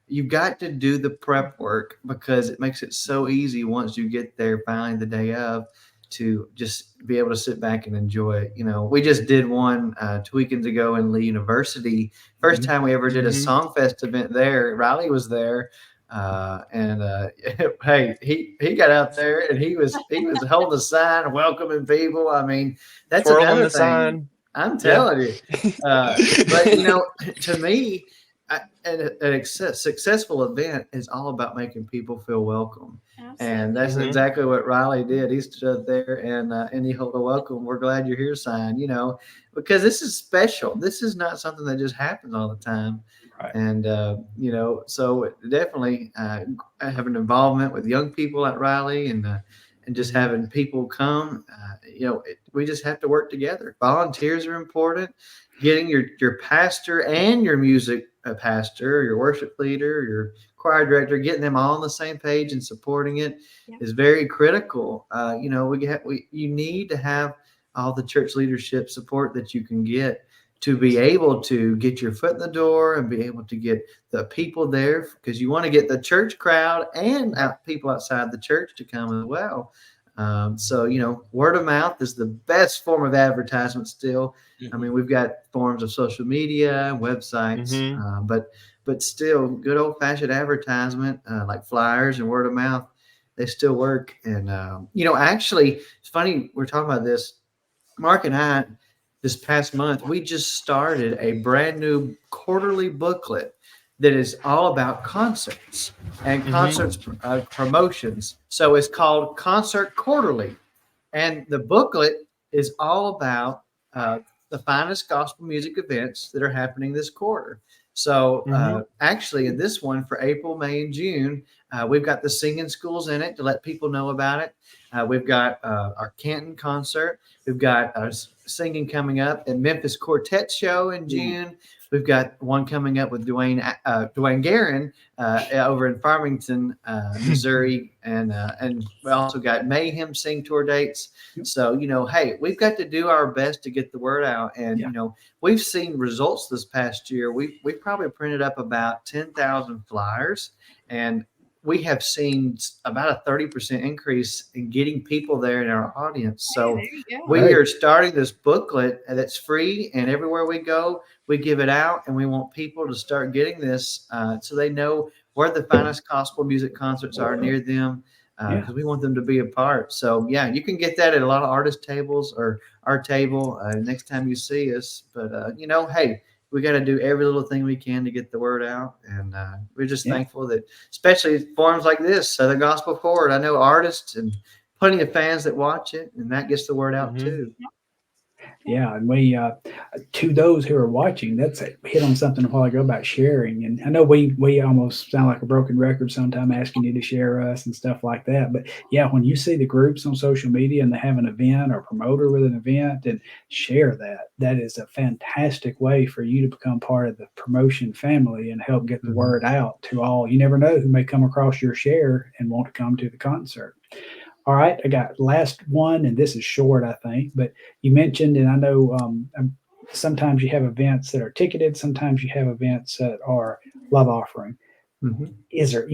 you've got to do the prep work, because it makes it so easy once you get there finally the day of to just be able to sit back and enjoy it. We just did one 2 weekends ago in Lee University. First time we ever did a Songfest event there. Riley was there. Hey, he got out there and he was holding the sign, welcoming people. I mean, that's another thing. Sign. I'm telling you. But to me, a successful event is all about making people feel welcome. Absolutely. And that's exactly what Riley did. He stood there and he held a welcome. We're glad you're here sign, because this is special. This is not something that just happens all the time. Right. And, so definitely have an involvement with young people at Riley and just having people come, we just have to work together. Volunteers are important. Getting your pastor and your music pastor, your worship leader, your choir director, getting them all on the same page and supporting it is very critical. You need to have all the church leadership support that you can get to be able to get your foot in the door and be able to get the people there, because you want to get the church crowd and people outside the church to come as well. So, word of mouth is the best form of advertisement still. I mean, we've got forms of social media, websites, but still good old fashioned advertisement, like flyers and word of mouth, they still work. And, actually it's funny. We're talking about this, Mark and I, this past month, we just started a brand new quarterly booklet that is all about concerts and concerts promotions. So it's called Concert Quarterly. And the booklet is all about the finest gospel music events that are happening this quarter. So actually in this one for April, May, and June, we've got the singing schools in it to let people know about it. We've got our Canton concert. We've got our singing coming up at Memphis Quartet show in June. We've got one coming up with Dwayne Guerin over in Farmington, Missouri, and we also got Mayhem Sing tour dates. So hey, we've got to do our best to get the word out, and we've seen results this past year. We probably printed up about 10,000 flyers, and we have seen about a 30% increase in getting people there in our audience. So we are starting this booklet that's free, and everywhere we go, we give it out, and we want people to start getting this so they know where the finest gospel music concerts are near them, because we want them to be a part. So you can get that at a lot of artist tables or our table next time you see us. But hey, we got to do every little thing we can to get the word out, and we're just thankful that, especially forums like this, the Gospel Forward. I know artists and plenty of fans that watch it, and that gets the word out too. Yeah, and we to those who are watching, that's hit on something a while ago about sharing. And I know we almost sound like a broken record sometimes, asking you to share us and stuff like that. But when you see the groups on social media and they have an event or a promoter with an event, and share that, that is a fantastic way for you to become part of the promotion family and help get the word out to all. You never know who may come across your share and want to come to the concert. All right, I got last one, and this is short, I think, but you mentioned, and I know sometimes you have events that are ticketed, sometimes you have events that are love offering. Is there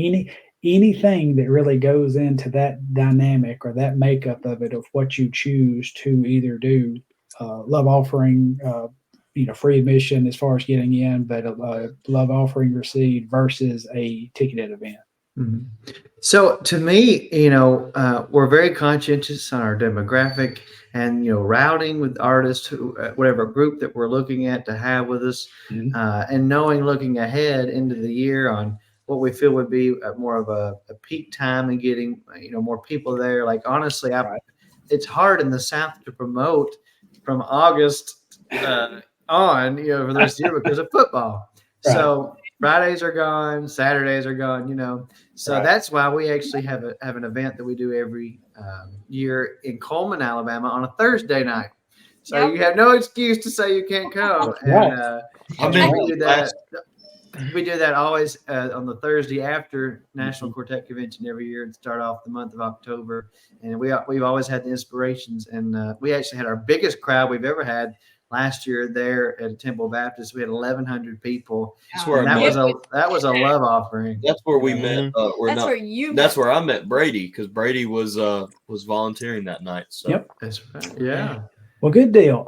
anything that really goes into that dynamic or that makeup of it, of what you choose to either do love offering, free admission as far as getting in, but a love offering received versus a ticketed event? So to me, we're very conscientious on our demographic and, routing with artists, whatever group that we're looking at to have with us, and looking ahead into the year on what we feel would be more of a peak time and getting, more people there. Like, honestly, it's hard in the South to promote from August on, for the rest of the year because of football. So Fridays are gone, Saturdays are gone, So that's why we actually have an event that we do every year in Coleman, Alabama on a Thursday night. So you have no excuse to say you can't come. And we do that always on the Thursday after National Quartet Convention every year and start off the month of October. And we've always had the inspirations. And we actually had our biggest crowd we've ever had last year there at Temple Baptist. We had 1,100 people. And that was a love offering. That's where we met. That's where I met Brady, because Brady was volunteering that night. So That's right. Yeah. Well, good deal.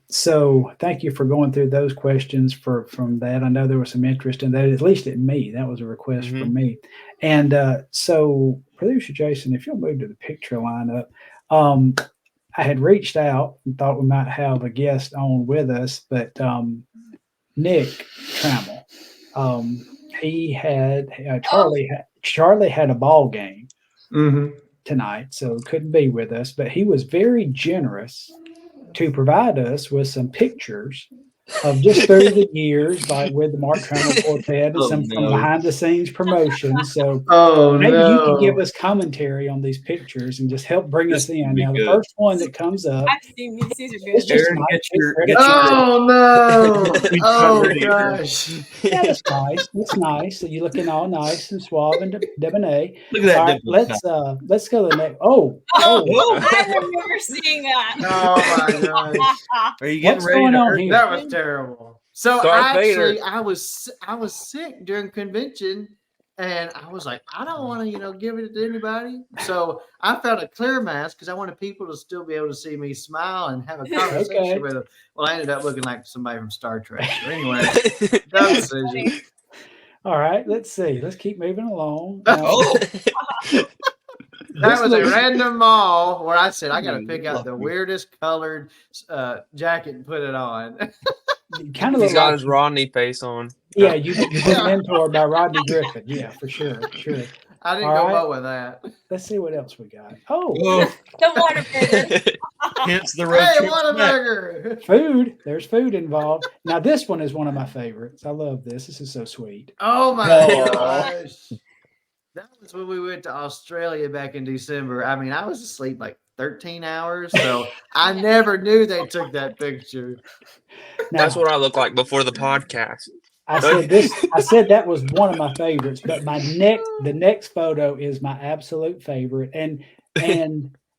So thank you for going through those questions from that. I know there was some interest in that, at least at me. That was a request from me. And so, producer Jason, if you'll move to the picture lineup, I had reached out and thought we might have a guest on with us, but Nick Trammell, he had Charlie had a ball game tonight, so couldn't be with us. But he was very generous to provide us with some pictures of just through the years, like with the Mark Trammell Quartet and some from behind the scenes promotions. So maybe you can give us commentary on these pictures and just help bring us in. Now, the first one that comes up, I've seen these. These are good. Aaron, oh gosh. Yeah, that's nice. That's nice. So you're looking all nice and suave and debonair. Look at that. All right, let's go to the next. I remember seeing that. Oh my gosh. Are you getting What's ready going to on hurt? here? That was terrible. So Darth actually, Vader. I was sick during convention, and I was like, I don't want to, give it to anybody. So I found a clear mask because I wanted people to still be able to see me smile and have a conversation with them. Well, I ended up looking like somebody from Star Trek. So anyway, dumb decision. All right, let's see. Let's keep moving along. That was a random mall where I said I got to pick out the weirdest colored jacket and put it on. Kind of He's got his Rodney face on. Yeah, you've been mentored by Rodney Griffin. Yeah, for sure. I didn't go with that. Let's see what else we got. Oh, The water burger. Hence the road Hey, trip snack. Whataburger! Food. There's food involved. Now this one is one of my favorites. I love this. This is so sweet. Oh my Oh. gosh. That was when we went to Australia back in December. I mean, I was asleep like 13 hours, so I never knew they took that picture. Now, That's what I look like before the podcast. I said this. I said that was one of my favorites, but the next photo is my absolute favorite, and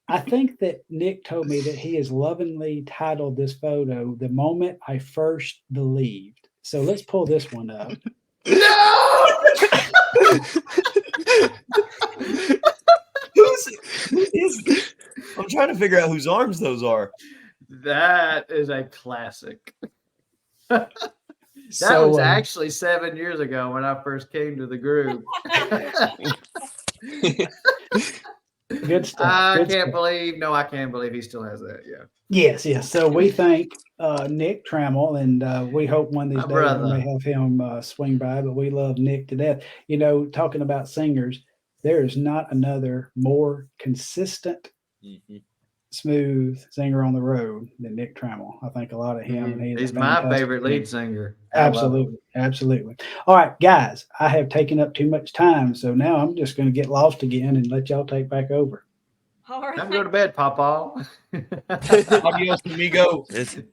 I think that Nick told me that he has lovingly titled this photo "The Moment I First Believed." So let's pull this one up. No! Who is this? I'm trying to figure out whose arms those are. That is a classic. That So, was actually 7 years ago when I first came to the group. good stuff. I good can't stuff. believe he still has that. Yeah. Yes, yes. So we thank Nick Trammell, and we hope one of these My days brother. we may have him swing by. But we love Nick to death. You know, talking about singers, there is not another more consistent, smooth singer on the road than Nick Trammell. I think a lot of him, and He's my favorite lead singer. I love him. Absolutely, absolutely. All right, guys, I have taken up too much time, so now I'm just going to get lost again and let y'all take back over. All right. Time to go to bed, Papa. Adios, amigo. Is it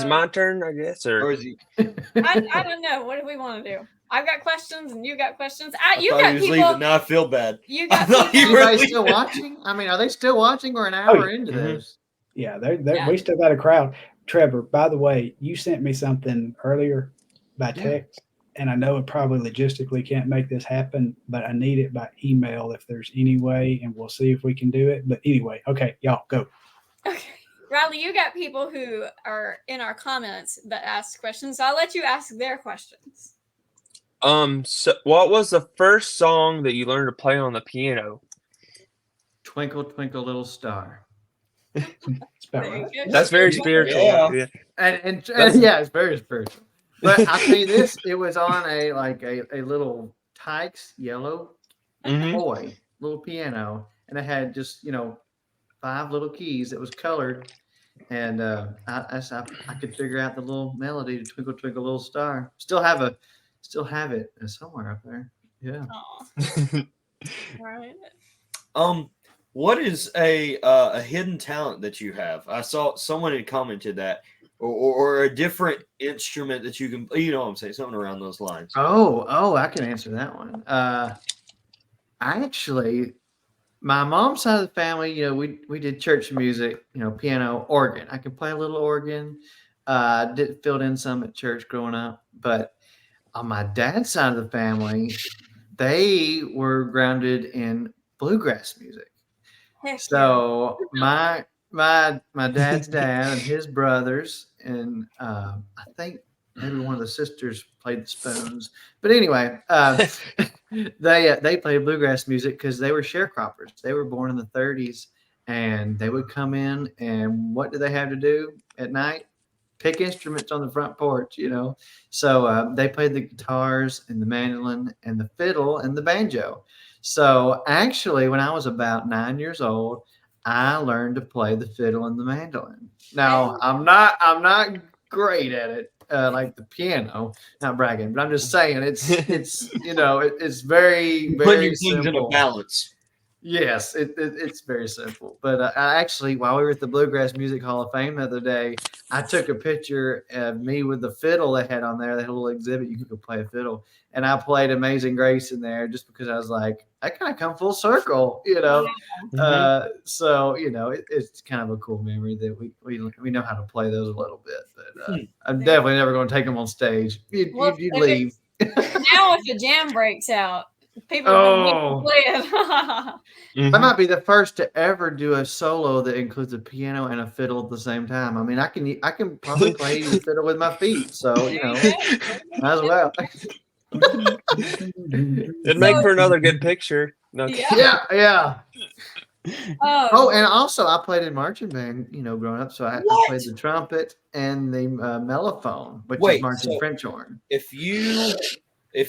my turn, I guess, Or or is he? I don't know. What do we want to do? I've got questions and you got questions. You thought got he was people. leaving. Now I feel bad. You I got thought people. you were Anybody still leaving. watching? I mean, are they still watching? We're an hour into this. Yeah, Yeah. we still got a crowd. Trevor, by the way, you sent me something earlier by text, and I know it probably logistically can't make this happen, but I need it by email if there's any way, and we'll see if we can do it. But anyway, okay, y'all go. Okay. Riley, you got people who are in our comments that ask questions, so I'll let you ask their questions. so what was the first song that you learned to play on the piano? Twinkle, twinkle, little star. That's about There you right. go. That's very spiritual. Yeah. And That's- yeah, it's very spiritual. But I'll tell you this, it was on a little Tykes yellow Mhm. toy, little piano, and it had just 5 little keys that was colored, and I could figure out the little melody to Twinkle Twinkle Little Star. Still have it somewhere up there. Yeah. Aw. Right. What is a hidden talent that you have? I saw someone had commented that, or a different instrument that you can. You know what I'm saying? Something around those lines. Oh, I can answer that one. My mom's side of the family, we did church music, piano, organ. I could play a little organ. Filled in some at church growing up, but on my dad's side of the family, they were grounded in bluegrass music. Heck So my dad's dad and his brothers, and I think maybe one of the sisters played the spoons. But anyway, they played bluegrass music because they were sharecroppers. They were born in the 30s, and they would come in, and what do they have to do at night? Pick instruments on the front porch, So they played the guitars and the mandolin and the fiddle and the banjo. So actually, when I was about 9 years old, I learned to play the fiddle and the mandolin. Now I'm not great at it, like the piano. Not bragging, but I'm just saying it's it's very very Things in a simple. balance. Yes, it's very simple. But I actually, while we were at the Bluegrass Music Hall of Fame the other day, I took a picture of me with the fiddle they had on there. They had a little exhibit. You could play a fiddle. And I played Amazing Grace in there just because I was like, I kind of come full circle, So, it's kind of a cool memory that we know how to play those a little bit. But I'm definitely never going to take them on stage. You'd leave. Now if a jam breaks out, people Oh. play it. I might be the first to ever do a solo that includes a piano and a fiddle at the same time. I mean, I can probably play the fiddle with my feet, so might as well. It'd make for another good picture. No. Yeah. Oh, and also I played in marching band, growing up. So I played the trumpet and the mellophone, which is marching French horn. If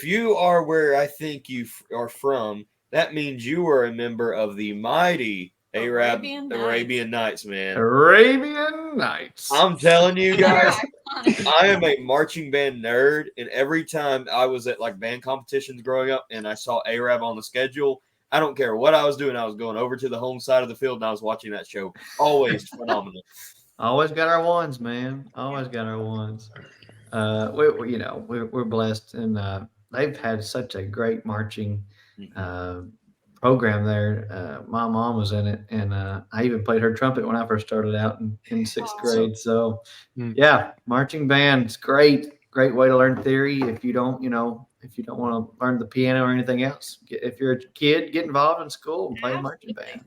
you are where I think you are from, that means you are a member of the mighty Arab Arabian Arabian Nights, man. Arabian Nights. I'm telling you guys, Iconic. I am a marching band nerd, and every time I was at like band competitions growing up and I saw Arab on the schedule, I don't care what I was doing. I was going over to the home side of the field and I was watching that show. Always phenomenal. Always got our ones, man. Always got our ones. We're blessed, and they've had such a great marching program there. My mom was in it, and I even played her trumpet when I first started out in sixth grade. So, yeah, marching band's great. Great way to learn theory. If you don't want to learn the piano or anything else, if you're a kid, get involved in school and play marching band.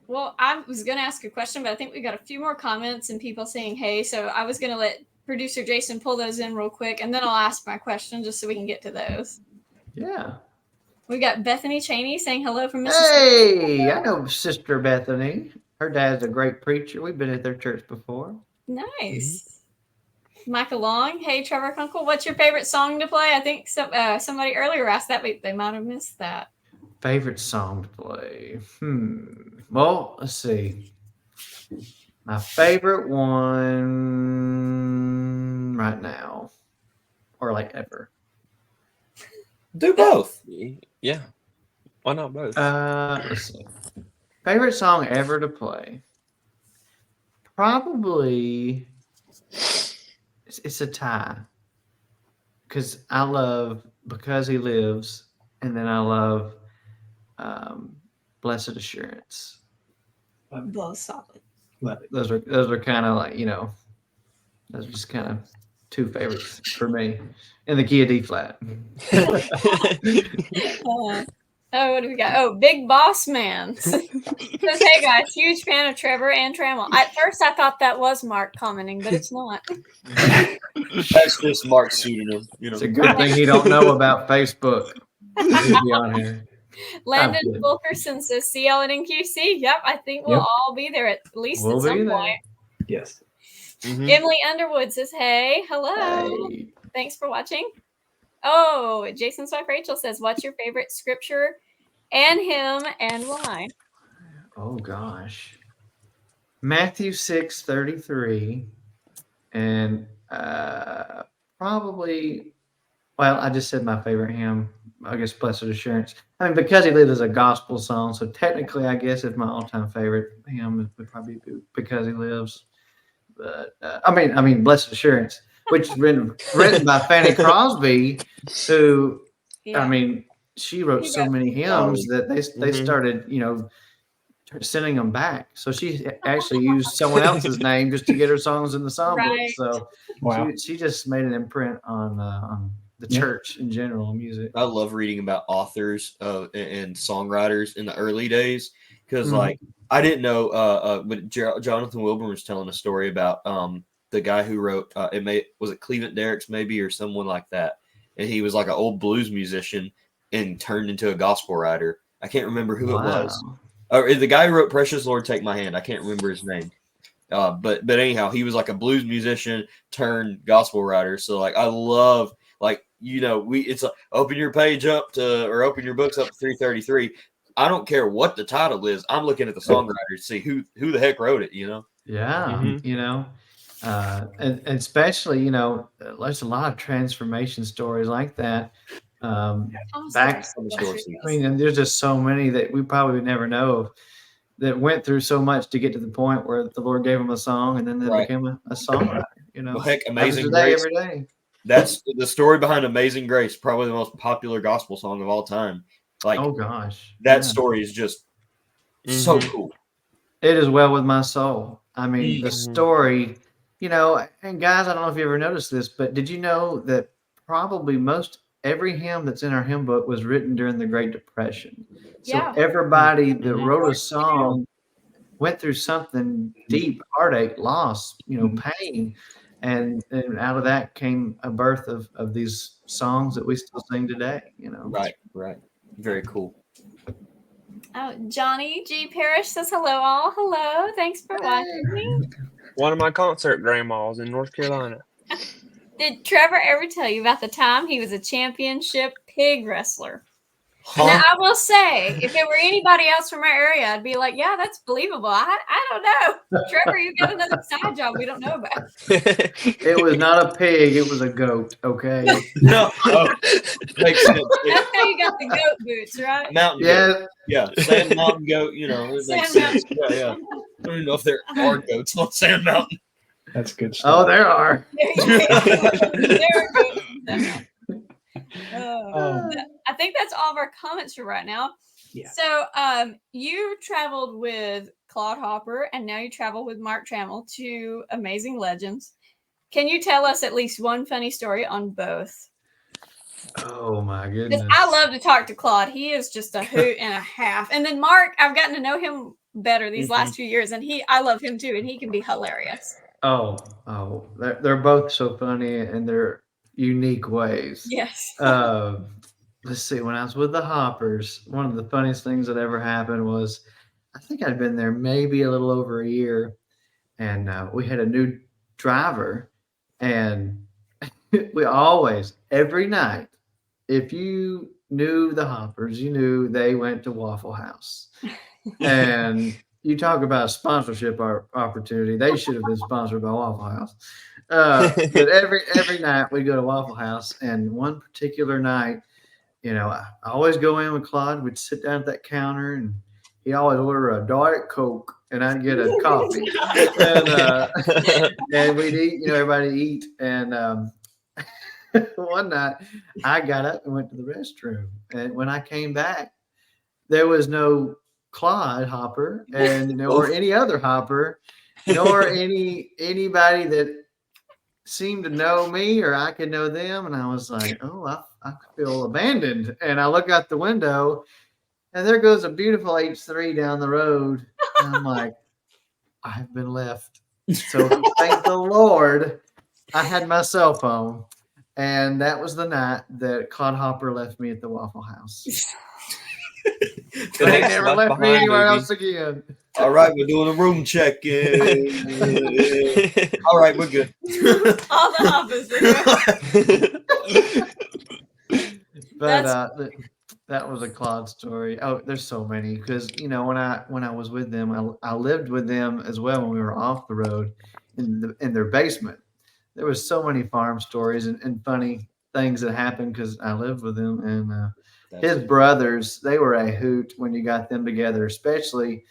Well, I was going to ask a question, but I think we got a few more comments and people saying hey. So I was going to let producer Jason pull those in real quick, and then I'll ask my question just so we can get to those. Yeah. We got Bethany Cheney saying hello from Mississippi. Hey, I know Sister Bethany. Her dad's a great preacher. We've been at their church before. Nice. Michael Long. Hey, Trevor Conkle, what's your favorite song to play? I think somebody earlier asked that, but they might have missed that. Favorite song to play? Well, let's see. My favorite one right now, or like ever. Do both. Yeah. Why not both? Let's see. Favorite song ever to play? Probably it's a tie. Because I love Because He Lives, and then I love Blessed Assurance. Both solid. Those are kind of like, those are just kind of two favorites for me. In the key of D flat. What do we got? Oh, Big Boss Man says, hey guys, huge fan of Trevor and Trammell. At first I thought that was Mark commenting, but it's not. That's just Mark's pseudonym. It's a good thing he don't know about Facebook. He'd be on here. Landon Wilkerson says CL and NQC. Yep, I think we'll all be there at least at some point. Yes. Mm-hmm. Emily Underwood says, hey, hello. Hey. Thanks for watching. Oh, Jason's wife Rachel says, what's your favorite scripture and hymn and why? Oh gosh. Matthew 6:33. And probably, well, I just said my favorite hymn. I guess Blessed Assurance. I mean, Because He Lives is a gospel song, so technically, I guess it's my all-time favorite hymn would probably be Because He Lives. But I mean, Blessed Assurance, which is written by Fanny Crosby, who, I mean, she wrote so many hymns that they started, sending them back. So she actually used someone else's name just to get her songs in the songbook. Right. So she just made an imprint on the church in general, music. I love reading about authors and songwriters in the early days because, like, I didn't know. But Jonathan Wilburn was telling a story about the guy who wrote was it Cleveland Derricks maybe or someone like that, and he was like an old blues musician and turned into a gospel writer. I can't remember who it was. The guy who wrote "Precious Lord, Take My Hand." I can't remember his name. But anyhow, he was like a blues musician turned gospel writer. So like I love it's like open your page up to or open your books up to 333. I don't care what the title is. I'm looking at the songwriter to see who the heck wrote it. Yeah, and especially there's a lot of transformation stories like that. Back, and there's just so many that we probably would never know of that went through so much to get to the point where the Lord gave them a song and then they became a songwriter. Well, heck, Amazing Grace. Every day. That's the story behind Amazing Grace, probably the most popular gospel song of all time. Like, oh gosh, that story is just so cool. It is well with my soul. I mean, the story, and guys, I don't know if you ever noticed this, but did you know that probably every hymn that's in our hymn book was written during the Great Depression? So everybody that wrote a song went through something deep, heartache, loss, pain. And out of that came a birth of these songs that we still sing today, Right. Very cool. Oh, Johnny G. Parrish says hello all. Hello. Thanks for watching. One of my concert grandmas in North Carolina. Did Trevor ever tell you about the time he was a championship pig wrestler? Now, I will say, if it were anybody else from our area, I'd be like, yeah, that's believable. I don't know. Trevor, you got another side job we don't know about. It was not a pig, it was a goat, okay? No, makes sense. That's how you got the goat boots, right? Mountain goat. Yeah, Yeah, Sand Mountain goat, it makes Sand sense. Yeah. I don't even know if there are goats on Sand Mountain. That's good oh, stuff. there are. There we go. Um, I think that's all of our comments for right now. Yeah. So you traveled with Claude Hopper and now you travel with Mark Trammell, two amazing legends. Can you tell us at least one funny story on both? Oh my Because goodness. I love to talk to Claude. He is just a hoot and a half. And then Mark, I've gotten to know him better these last few years, and I love him too, and he can be hilarious. Oh, they're both so funny in their unique ways. Yes. Let's see. When I was with the Hoppers, one of the funniest things that ever happened was, I think I'd been there maybe a little over a year, and we had a new driver, and we always, every night, if you knew the Hoppers, you knew they went to Waffle House. And you talk about a sponsorship opportunity. They should have been sponsored by Waffle House. But every night we go to Waffle House, and one particular night, I always go in with Claude. We'd sit down at that counter, and he'd always order a Diet Coke, and I'd get a coffee. And we'd eat, everybody eat. And one night I got up and went to the restroom. And when I came back, there was no Claude Hopper and nor any other Hopper, nor anybody that seemed to know me or I could know them. And I was like, oh, I feel abandoned. And I look out the window, and there goes a beautiful H3 down the road. And I'm like, I've been left. So thank the Lord I had my cell phone. And that was the night that Claude Hopper left me at the Waffle House. They never left me anywhere else again. All right, we're doing a room check. All right, we're good. All the Hoppers. But that was a Claude story. Oh, there's so many, because when I was with them, I lived with them as well when we were off the road in their basement. There was so many farm stories and funny things that happened because I lived with him. And his brothers, they were a hoot when you got them together, especially,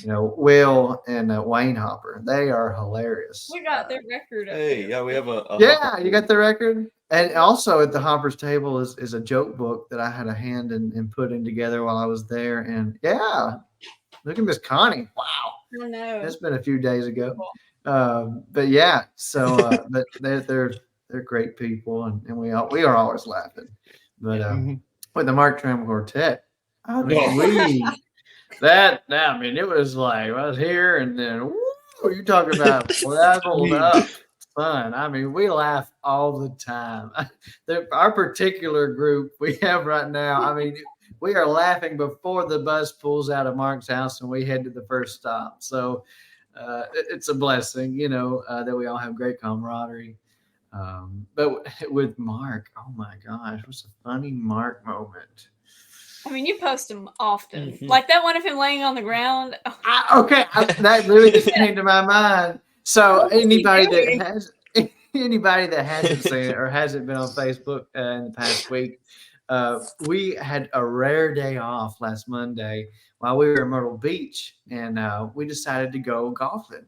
Will and Wayne Hopper. They are hilarious. We got their record. Hey, yeah, we have a yeah, you got the record. And also at the Hoppers table is a joke book that I had a hand in putting together while I was there. And yeah, look at Miss Connie. Wow. I know. It's been a few days ago. But yeah, so but they're great people, and we are always laughing. But with the Mark Trammell Quartet, I mean, it was like I was here, and then you talking about leveled up fun. I mean, we laugh all the time. Our particular group we have right now, I mean, we are laughing before the bus pulls out of Mark's house and we head to the first stop. So it's a blessing, that we all have great camaraderie. But with Mark, oh my gosh, what's a funny Mark moment? I mean, you post them often. Like that one of him laying on the ground. That really just came to my mind. So anybody that hasn't seen it or hasn't been on Facebook in the past week, we had a rare day off last Monday while we were in Myrtle Beach, and we decided to go golfing.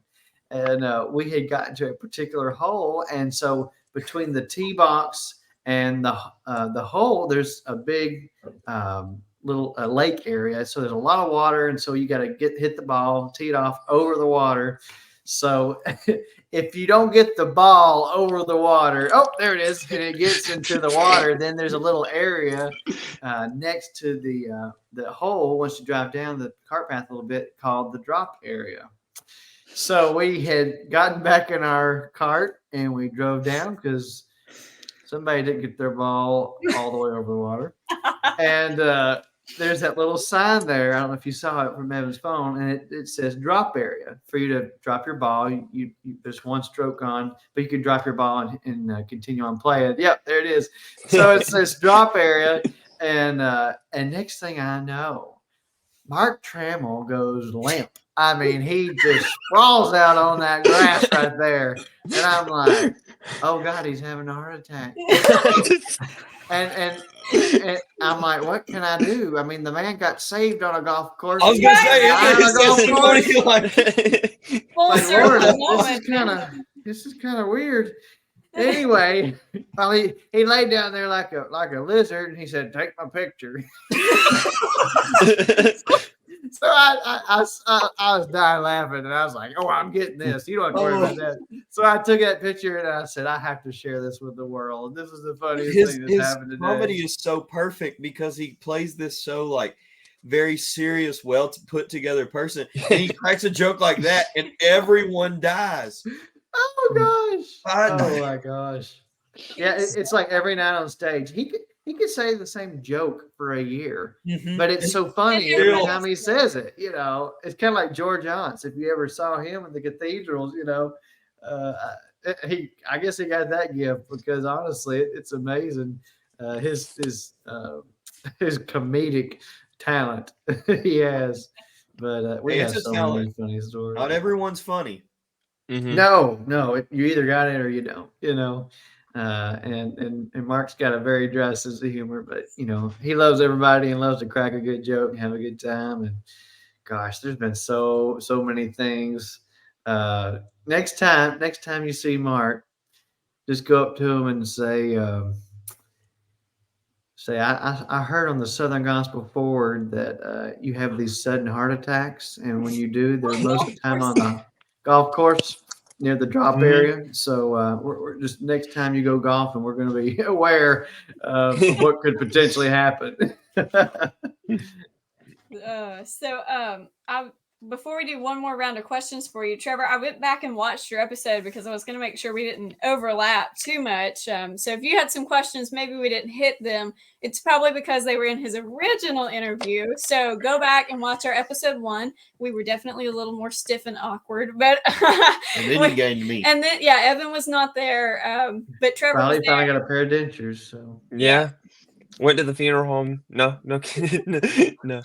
And we had gotten to a particular hole, and so between the tee box and the hole, there's a big little lake area. So there's a lot of water, and so you got to hit the ball, tee it off over the water. So if you don't get the ball over the water, there it is, and it gets into the water, then there's a little area next to the hole once you drive down the cart path a little bit called the drop area. So we had gotten back in our cart and we drove down because somebody didn't get their ball all the way over the water. And there's that little sign there. I don't know if you saw it from Evan's phone, and it says drop area for you to drop your ball. You there's one stroke on, but you can drop your ball and continue on playing. Yep, there it is. So it says drop area. And next thing I know, Mark Trammell goes limp. I mean, he just sprawls out on that grass right there, and I'm like, "Oh God, he's having a heart attack." And I'm like, "What can I do?" I mean, the man got saved on a golf course. I was gonna say, on a it's golf so course. funny, like, Full Like, circle Lord, moment. this is kind of weird. Anyway, finally he laid down there like a lizard, and he said, "Take my picture." So I was dying laughing, and I was like, "Oh, I'm getting this. You don't have to worry about that." So I took that picture, and I said, "I have to share this with the world. This is the funniest thing that's happened today." comedy is so perfect because he plays this so like very serious, well put together person, and he cracks a joke like that, and everyone dies. Oh gosh! I- Oh my gosh! Yeah, it's like every night on stage, he could say the same joke for a year, Mhm. but it's so funny And every everyone time he says it. You know, it's kind of like George Ants. If you ever saw him in the cathedrals, you know, I guess he got that gift because honestly, it's amazing. His his comedic talent he has, but we have It's a so many talent. funny stories. Not everyone's funny. Mhm. No, you either got it or you don't, you know. And Mark's got a very dry sense of humor, but you know, he loves everybody and loves to crack a good joke and have a good time. And gosh, there's been so many things. Next time you see Mark, just go up to him and say, I heard on the Southern Gospel Forward that you have these sudden heart attacks, and when you do, they're most of the time on the golf course near the drop Mhm. area. So we're just next time you go golfing, we're going to be aware of what could potentially happen. I before we do one more round of questions for you, Trevor, I went back and watched your episode because I was going to make sure we didn't overlap too much. So if you had some questions, maybe we didn't hit them. It's probably because they were in his original interview. So go back and watch our episode 1. We were definitely a little more stiff and awkward, but And then you gained me. and then Evan was not there, but Trevor was Probably there. finally got a pair of dentures. So Yeah. Went to the funeral home. No kidding. No.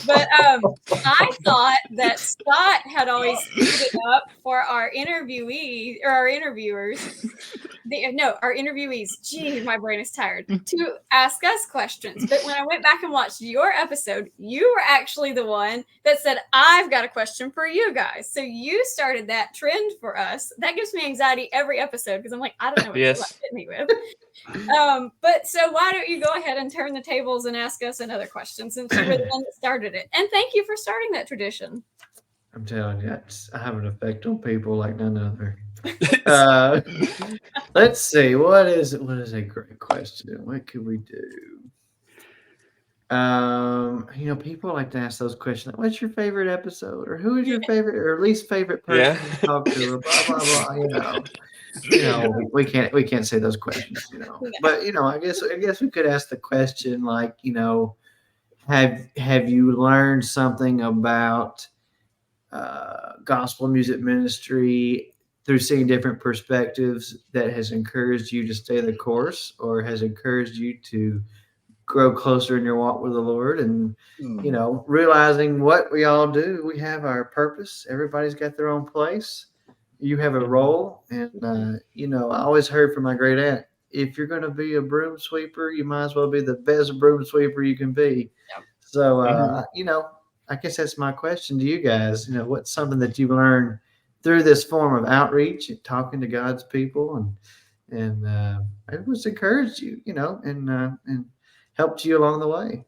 But I thought that Scott had always queued it up for our interviewee or our interviewers. Our interviewees. Gee, my brain is tired. To ask us questions. But when I went back and watched your episode, you were actually the one that said, "I've got a question for you guys." So you started that trend for us. That gives me anxiety every episode because I'm like, I don't know what Yes. to hit me with. But so why don't you go ahead and turn the tables and ask us another question since you were the one that started it? And thank you for starting that tradition. I'm telling you, I have an effect on people like none other. Let's see. What is a great question? What could we do? You know, people like to ask those questions. What's your favorite episode, or who is your favorite or least favorite person to talk to, or blah blah blah. You know, we can't say those questions. You know, but you know, I guess we could ask the question like, you know, have you learned something about gospel music ministry through seeing different perspectives that has encouraged you to stay the course, or has encouraged you to grow closer in your walk with the Lord? And you know, realizing what we all do, we have our purpose. Everybody's got their own place. You have a role, and you know, I always heard from my great aunt, if you're going to be a broom sweeper, you might as well be the best broom sweeper you can be. Yep. So you know, I guess that's my question to you guys. You know, what's something that you've learned through this form of outreach and talking to God's people, and it was encouraged you, you know, and helped you along the way?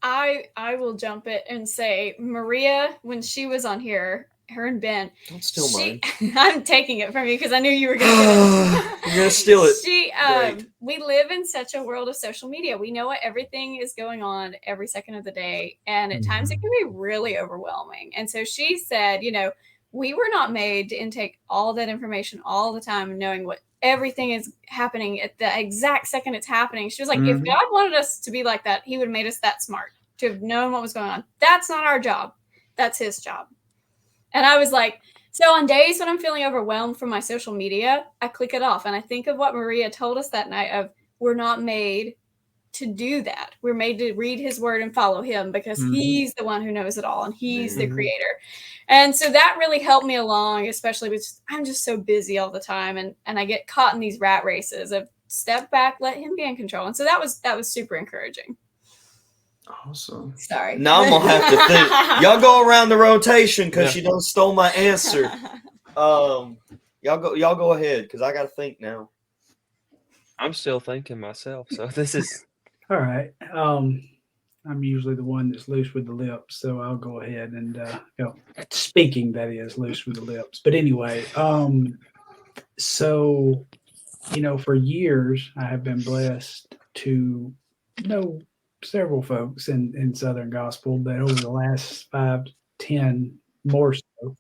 I will jump it and say Maria, when she was on here, her and Ben. Don't steal mine. I'm taking it from you because I knew you were going to get it. You're gonna steal it. Great. We live in such a world of social media. We know what everything is going on every second of the day, and at times it can be really overwhelming. And so she said, you know, we were not made to intake all that information all the time, knowing what everything is happening at the exact second it's happening. She was like, if God wanted us to be like that, he would have made us that smart to have known what was going on. That's not our job. That's his job. And I was like, so on days when I'm feeling overwhelmed from my social media, I click it off and I think of what Maria told us that night of, we're not made to do that. We're made to read his word and follow him because he's the one who knows it all and he's the creator. And so that really helped me along, especially with I'm just so busy all the time and I get caught in these rat races of step back, let him be in control. And so that was super encouraging. Awesome. Sorry. Now I'm gonna have to think. Y'all go around the rotation because you done stole my answer. Y'all go ahead because I gotta think now. I'm still thinking myself, so this is All right. I'm usually the one that's loose with the lips, so I'll go ahead and go. Speaking, that is, loose with the lips. But anyway, so for years I have been blessed to know several folks in Southern Gospel, but over the last 5 to 10 more so,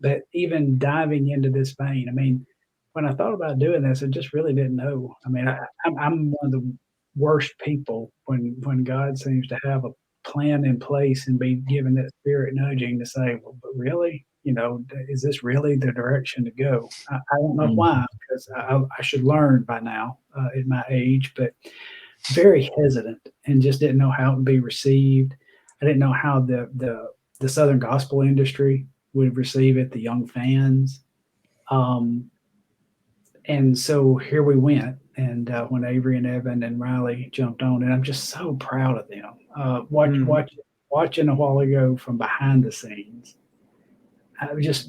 that even diving into this vein, I mean, when I thought about doing this, I just really didn't know. I mean, I'm one of the worst people when God seems to have a plan in place and be given that spirit nudging to say, well, but really, is this really the direction to go? I don't know why, because I should learn by now at my age, but very hesitant and just didn't know how it would be received. I didn't know how the Southern gospel industry would receive it, the young fans. And so here we went. And when Avery and Evan and Riley jumped on, and I'm just so proud of them. Watching a while ago from behind the scenes,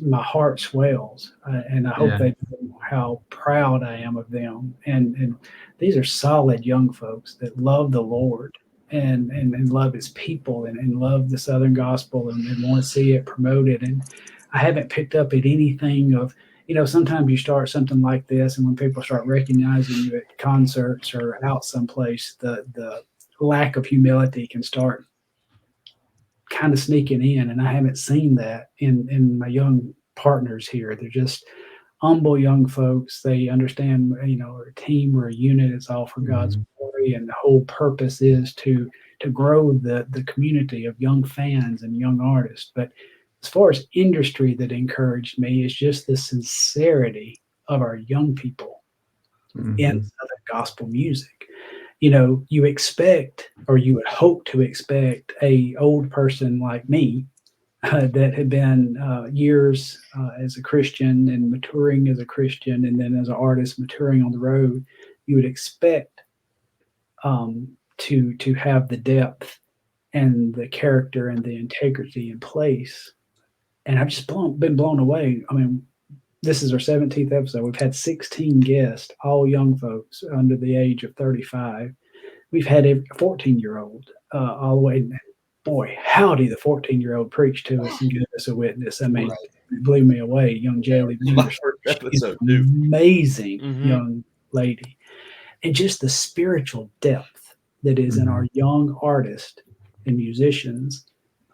my heart swells, and I hope they know how proud I am of them. And these are solid young folks that love the Lord and love His people and love the Southern gospel and want to see it promoted. And I haven't picked up at anything of, sometimes you start something like this, and when people start recognizing you at concerts or out someplace, the lack of humility can start kind of sneaking in, and I haven't seen that in my young partners here. They're just humble young folks. They understand, we're a team, we're a unit. It's all for God's glory, and the whole purpose is to grow the community of young fans and young artists. But as far as industry that encouraged me is just the sincerity of our young people in Southern gospel music. You expect, or you would hope to expect, a old person like me that had been years as a Christian and maturing as a Christian, and then as an artist maturing on the road. You would expect to have the depth and the character and the integrity in place. And I've just been blown away. I mean, this is our 17th episode. We've had 16 guests, all young folks under the age of 35. We've had a 14-year-old all the way. Boy, howdy, the 14-year-old preached to us and gave us a witness. I mean, it blew me away. Young Jelly My first episode, too. Amazing young lady. And just the spiritual depth that is in our young artists and musicians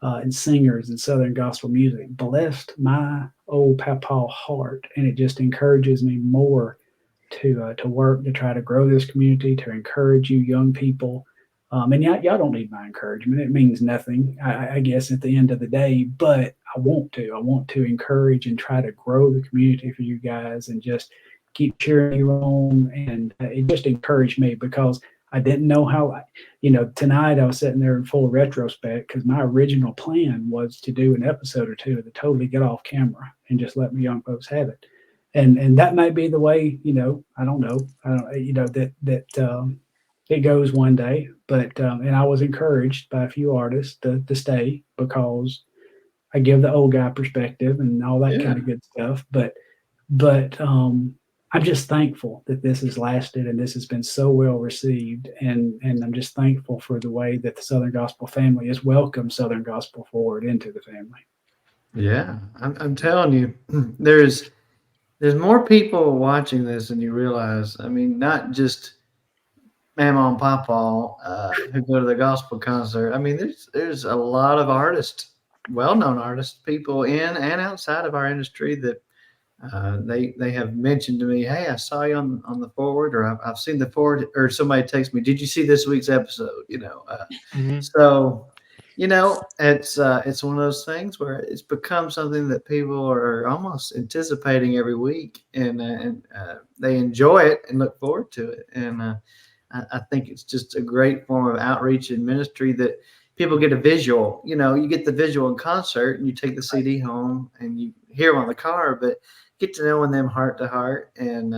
and singers in Southern gospel music blessed my old papa heart, and it just encourages me more to work to try to grow this community, to encourage you young people. And y'all don't need my encouragement. It means nothing, I guess, at the end of the day, but I want to encourage and try to grow the community for you guys and just keep cheering you on. And it just encouraged me because I didn't know how, tonight I was sitting there in full retrospect because my original plan was to do an episode or two to totally get off camera and just let my young folks have it. And that might be the way, I don't know, that it goes one day. But, and I was encouraged by a few artists to stay because I give the old guy perspective and all that kind of good stuff. But I'm just thankful that this has lasted and this has been so well received. And I'm just thankful for the way that the Southern Gospel family has welcomed Southern Gospel forward into the family. Yeah, I'm telling you, there's more people watching this than you realize. I mean, not just Mama and Papa who go to the gospel concert. I mean, there's a lot of artists, well-known artists, people in and outside of our industry that they have mentioned to me, hey, I saw you on the forward, or I've seen the forward, or somebody texts me, did you see this week's episode? So, it's one of those things where it's become something that people are almost anticipating every week, and they enjoy it and look forward to it. And I think it's just a great form of outreach and ministry that people get a visual. You get the visual in concert and you take the CD home and you hear them on the car, but get to knowing them heart to heart and,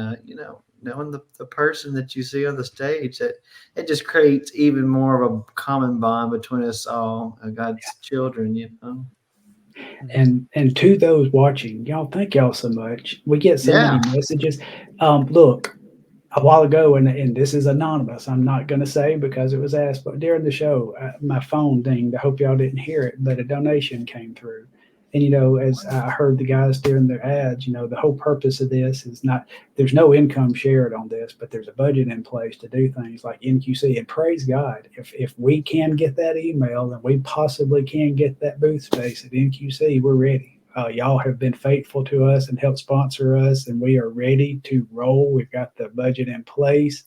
knowing the person that you see on the stage, that it just creates even more of a common bond between us all, God's children. And to those watching, y'all, thank y'all so much. We get so many messages. Look, a while ago, and this is anonymous. I'm not going to say because it was asked, but during the show, my phone dinged. I hope y'all didn't hear it, but a donation came through. And, as I heard the guys during their ads, the whole purpose of this is not, there's no income shared on this, but there's a budget in place to do things like NQC. And praise God, if we can get that email and we possibly can get that booth space at NQC, we're ready. Y'all have been faithful to us and helped sponsor us, and we are ready to roll. We've got the budget in place.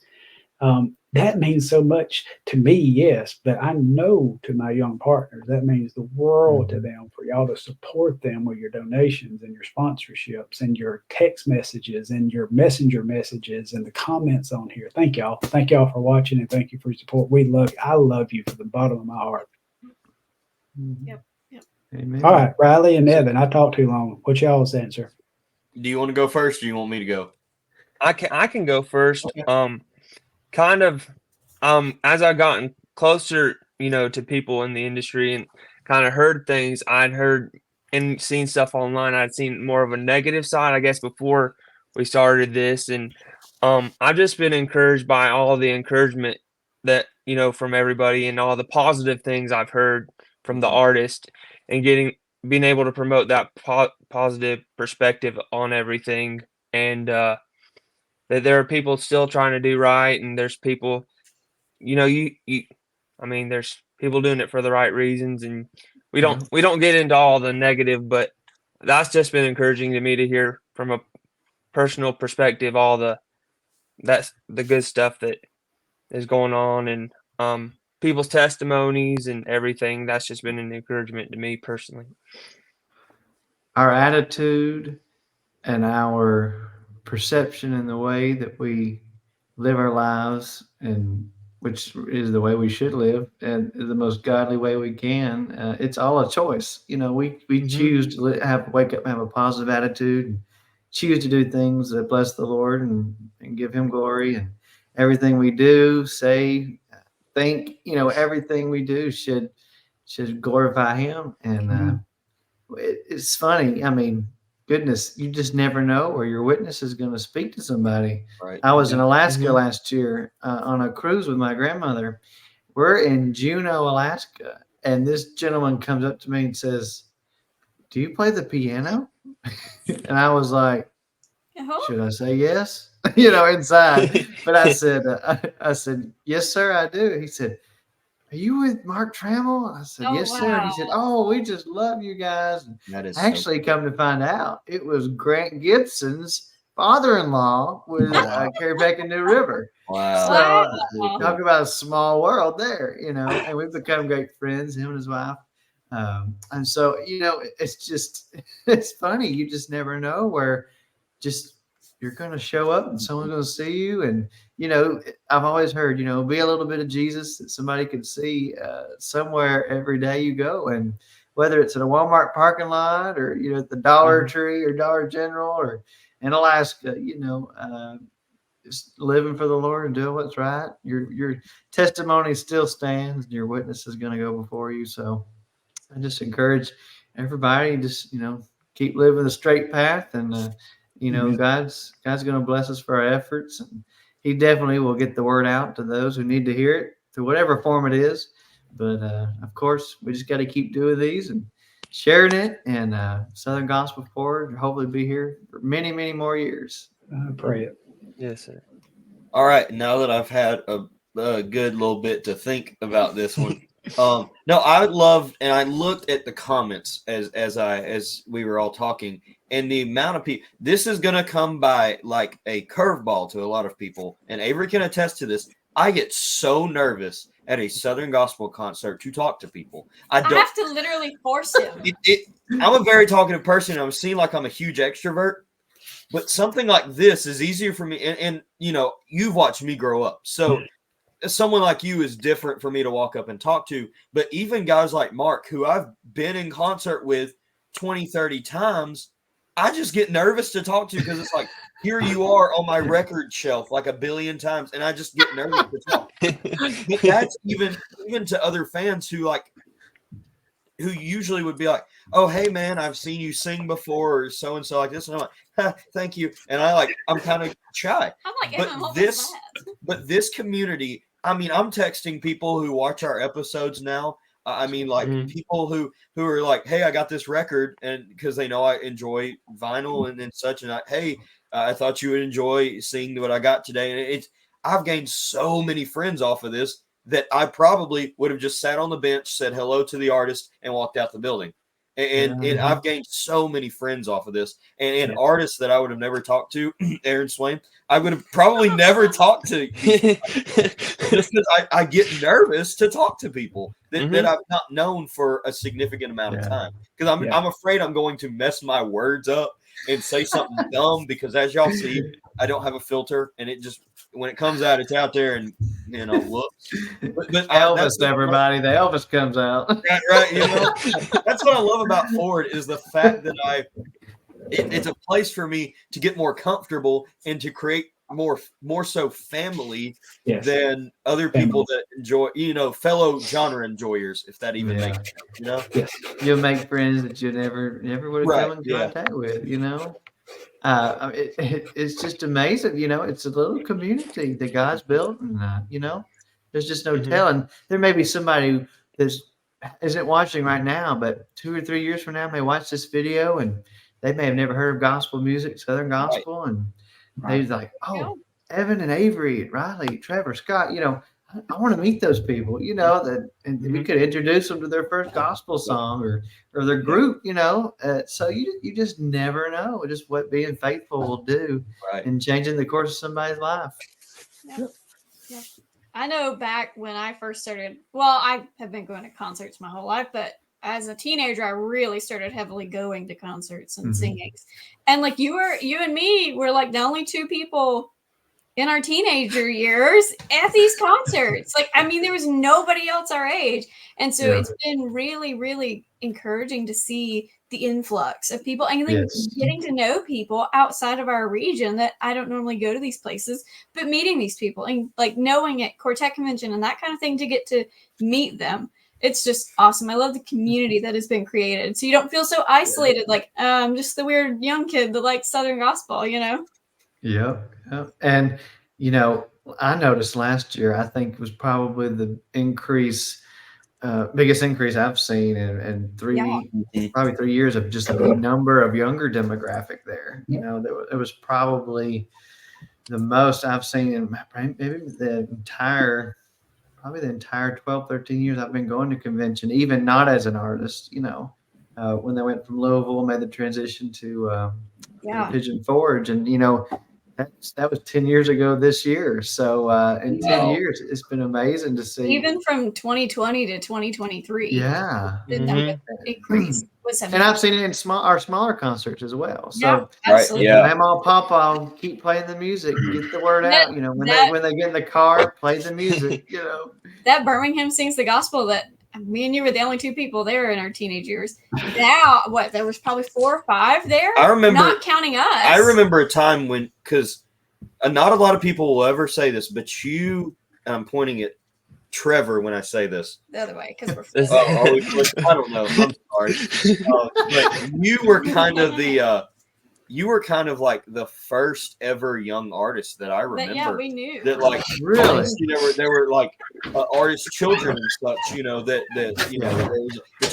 That means so much to me, yes, but I know to my young partners, that means the world to them for y'all to support them with your donations and your sponsorships and your text messages and your messenger messages and the comments on here. Thank y'all. Thank y'all for watching and thank you for your support. I love you from the bottom of my heart. Yep. Amen. All right, Riley and Evan, I talked too long. What's y'all's answer? Do you want to go first or do you want me to go? I can go first. Okay. Kind of as I gotten closer, to people in the industry and kind of heard things, I'd heard and seen stuff online. I'd seen more of a negative side, I guess, before we started this. And I've just been encouraged by all the encouragement that, from everybody and all the positive things I've heard from the artist and being able to promote that positive perspective on everything. And that there are people still trying to do right, and there's people, there's people doing it for the right reasons, and we don't get into all the negative, but that's just been encouraging to me to hear from a personal perspective that's the good stuff that is going on, and people's testimonies and everything. That's just been an encouragement to me personally. Our attitude and our perception and the way that we live our lives, and which is the way we should live and the most godly way we can. It's all a choice. We choose to wake up and have a positive attitude and choose to do things that bless the Lord and give him glory, and everything we do, say, think, everything we do should glorify him. And it's funny. Goodness, you just never know where your witness is going to speak to somebody. Right. I was in Alaska last year on a cruise with my grandmother. We're in Juneau, Alaska, and this gentleman comes up to me and says, "Do you play the piano?" And I was like, "Should I say yes?" Inside. But I said, "Yes, sir, I do." He said, "Are you with Mark Trammell?" I said, "Yes, sir." And he said, "Oh, we just love you guys." And That is actually, come to find out, it was Grant Gibson's father-in-law was Carrie Beck in New River. Wow. So talk about a small world there, and we've become great friends, him and his wife. And so, it's funny. You just never know where you're going to show up and someone's going to see you. And, I've always heard, be a little bit of Jesus that somebody can see somewhere every day you go. And whether it's in a Walmart parking lot or, at the Dollar Tree or Dollar General or in Alaska, just living for the Lord and doing what's right. Your testimony still stands and your witness is going to go before you. So I just encourage everybody, just, keep living the straight path, and, God's going to bless us for our efforts, and he definitely will get the word out to those who need to hear it through whatever form it is. But of course, we just got to keep doing these and sharing it, and Southern Gospel Forward hopefully be here for many, many more years. I pray it. Yes, sir. All right. Now that I've had a good little bit to think about this one, no, I would love, and I looked at the comments as we were all talking, and the amount of people, this is going to come by like a curveball to a lot of people, and Avery can attest to this. I get so nervous at a Southern Gospel concert to talk to people. I have to literally force him. I'm a very talkative person. I'm seen like I'm a huge extrovert, but something like this is easier for me. And you've watched me grow up. So someone like you is different for me to walk up and talk to. But even guys like Mark, who I've been in concert with 20, 30 times, I just get nervous to talk to because it's like, here you are on my record shelf like a billion times, and I just get nervous to talk. But that's even to other fans who usually would be like, oh, hey man, I've seen you sing before, or so and so like this, and I'm like, thank you, and I'm kind of shy. I'm like, but this community, I mean, I'm texting people who watch our episodes now. I mean, like people who are like, hey, I got this record, and because they know I enjoy vinyl and such, and I thought you would enjoy seeing what I got today. And I've gained so many friends off of this that I probably would have just sat on the bench, said hello to the artist, and walked out the building. And I've gained so many friends off of this. And artists that I would have never talked to, Aaron Swain, I would have probably never talked to. Just because I get nervous to talk to people that I've not known for a significant amount of time. Because I'm afraid I'm going to mess my words up and say something dumb, because as y'all see, I don't have a filter, and it just, when it comes out, it's out there, and looks. But Elvis, everybody, the Elvis comes out. Right. That's what I love about Ford, is the fact that it's a place for me to get more comfortable and to create more so family than other people that enjoy, fellow genre enjoyers, if that even makes sense, Yes. You'll make friends that you never would have come in contact with, it's just amazing. It's a little community that God's built, and there's just no telling. There may be somebody who isn't watching right now, but 2 or 3 years from now may watch this video, and they may have never heard of gospel music, Southern gospel, and they're like, oh, Evan and Avery and Riley, Trevor, Scott, I want to meet those people, and we could introduce them to their first gospel song or their group, so you just never know just what being faithful will do in changing the course of somebody's life. Yeah. I know back when I first started, well, I have been going to concerts my whole life, but as a teenager, I really started heavily going to concerts and singing. And like you and me were like the only two people in our teenager years at these concerts. Like, I mean, there was nobody else our age. And so it's been really, really encouraging to see the influx of people and getting to know people outside of our region that I don't normally go to these places, but meeting these people and like knowing at Quartet convention and that kind of thing, to get to meet them. It's just awesome. I love the community that has been created. So you don't feel so isolated, like just the weird young kid that likes Southern gospel, Yep. And, I noticed last year, I think was probably the biggest increase I've seen in probably 3 years of just the number of younger demographic there. It was probably the most I've seen in maybe the entire 12, 13 years I've been going to convention, even not as an artist, when they went from Louisville, made the transition to Pigeon Forge. And, that was 10 years ago this year. So in 10 years, it's been amazing to see. Even from 2020 to 2023. Yeah. The increase was and I've seen it in our smaller concerts as well. So absolutely. Grandma, Papa, keep playing the music, get the word out. When they get in the car, play the music. That Birmingham Sings the Gospel that me and you were the only two people there in our teenage years. Now, there was probably 4 or 5 there? I remember, not counting us. I remember a time when, because not a lot of people will ever say this, but you, and I'm pointing at Trevor when I say this. The other way, because we're I don't know. I'm sorry. But you were kind of like the first ever young artist that I remember. But we knew that, like, really, there were like artists' children and such. But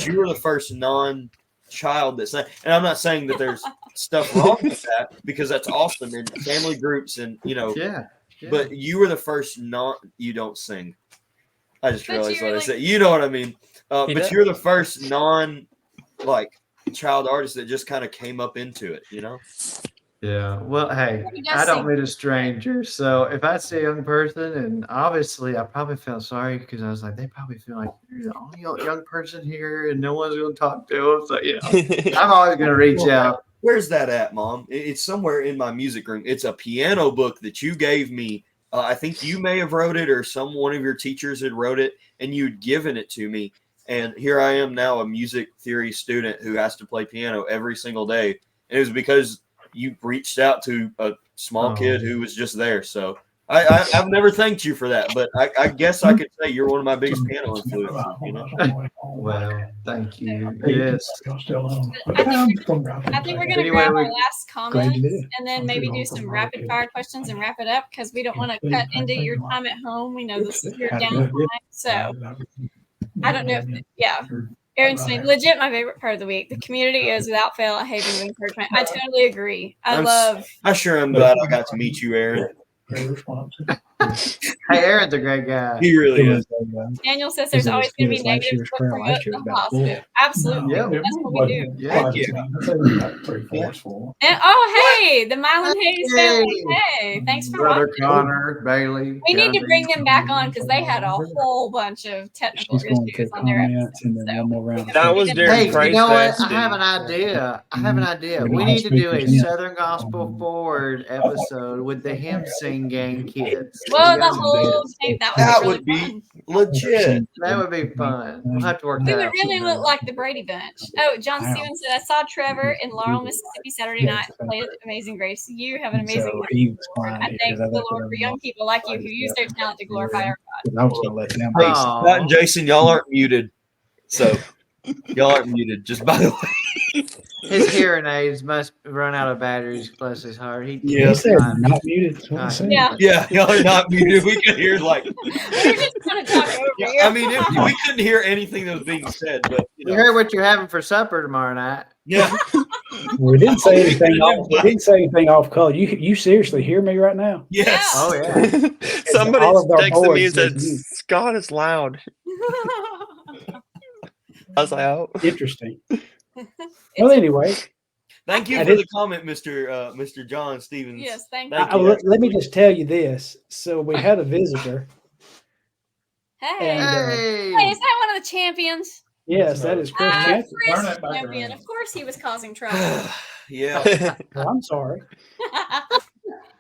you were the first non-child that's not. And I'm not saying that there's stuff wrong with that, because that's awesome in family groups and But you were the first you don't sing. I just realized what I said. You know what I mean? But you're the first child artist that just kind of came up into it, Yeah. Well, hey, I don't meet a stranger. So if I see a young person, and obviously I probably felt sorry, because I was like, they probably feel like you're the only young person here and no one's going to talk to them. So, I'm always going to reach out. Where's that at, Mom? It's somewhere in my music room. It's a piano book that you gave me I think you may have wrote it, or one of your teachers had wrote it, and you'd given it to me. And here I am now, a music theory student who has to play piano every single day. And it was because you reached out to a small kid who was just there. So I've never thanked you for that, but I guess I could say you're one of my biggest piano influences. You know? Well, thank you. Yes. I think we're going to grab our last comments and then maybe do some rapid fire questions and wrap it up, because we don't want to cut into your time at home. We know this is your downtime. So I don't know if, Aaron Smith, legit my favorite part of the week. The community is without fail a haven of encouragement. I totally agree. I sure am glad I got to meet you, Aaron. Hey, Aaron's a great guy. He really is. Daniel says there's always going to be negatives, but promote the positive. Absolutely. Yeah. That's what we do. Yeah. And, hey, the Mylan Hayes family. Hey, thanks for Brother watching. Connor, Bailey. We need to bring them back on because they had a whole bunch of technical issues on their episode. That was during Hey, you Praise know what? Fest. I have an idea. We need to do a Southern Gospel Forward episode with the hymn sing gang kids. Well, the whole thing, that would be fun. legit. That would be fun. We'll have to work We that would out. really look like the Brady Bunch. Oh, John Stevens said, I saw Trevor in Laurel, Mississippi Saturday night play Amazing Grace. You have an amazing Lord. I thank the Lord for young people like you who use their talent to glorify our God. I was going to let them. Hey, Scott and Jason, y'all aren't muted. So y'all aren't muted, just by the way. His hearing aids must run out of batteries, bless his heart. Yeah. He said not muted. That's what I said. Yeah. Y'all are not muted. We could hear We're just trying to talk over you. I mean, we couldn't hear anything that was being said, but We heard what you're having for supper tomorrow night. yeah. We didn't say anything. We didn't say anything off color. You seriously hear me right now? Yes. Oh yeah. Somebody all of our texted me boys and said, is mute. Scott is loud. I was like, oh. Interesting. Well, anyway, Thank you I for did- the comment, Mr. John Stevens. Yes, thank Thank you. you. let me just tell you this. So we had a visitor. Hey. And, Hey, is that one of the champions? Yes, that is Chris Matthews. Chris champion. Of course he was causing trouble. Yeah. Well, I'm sorry.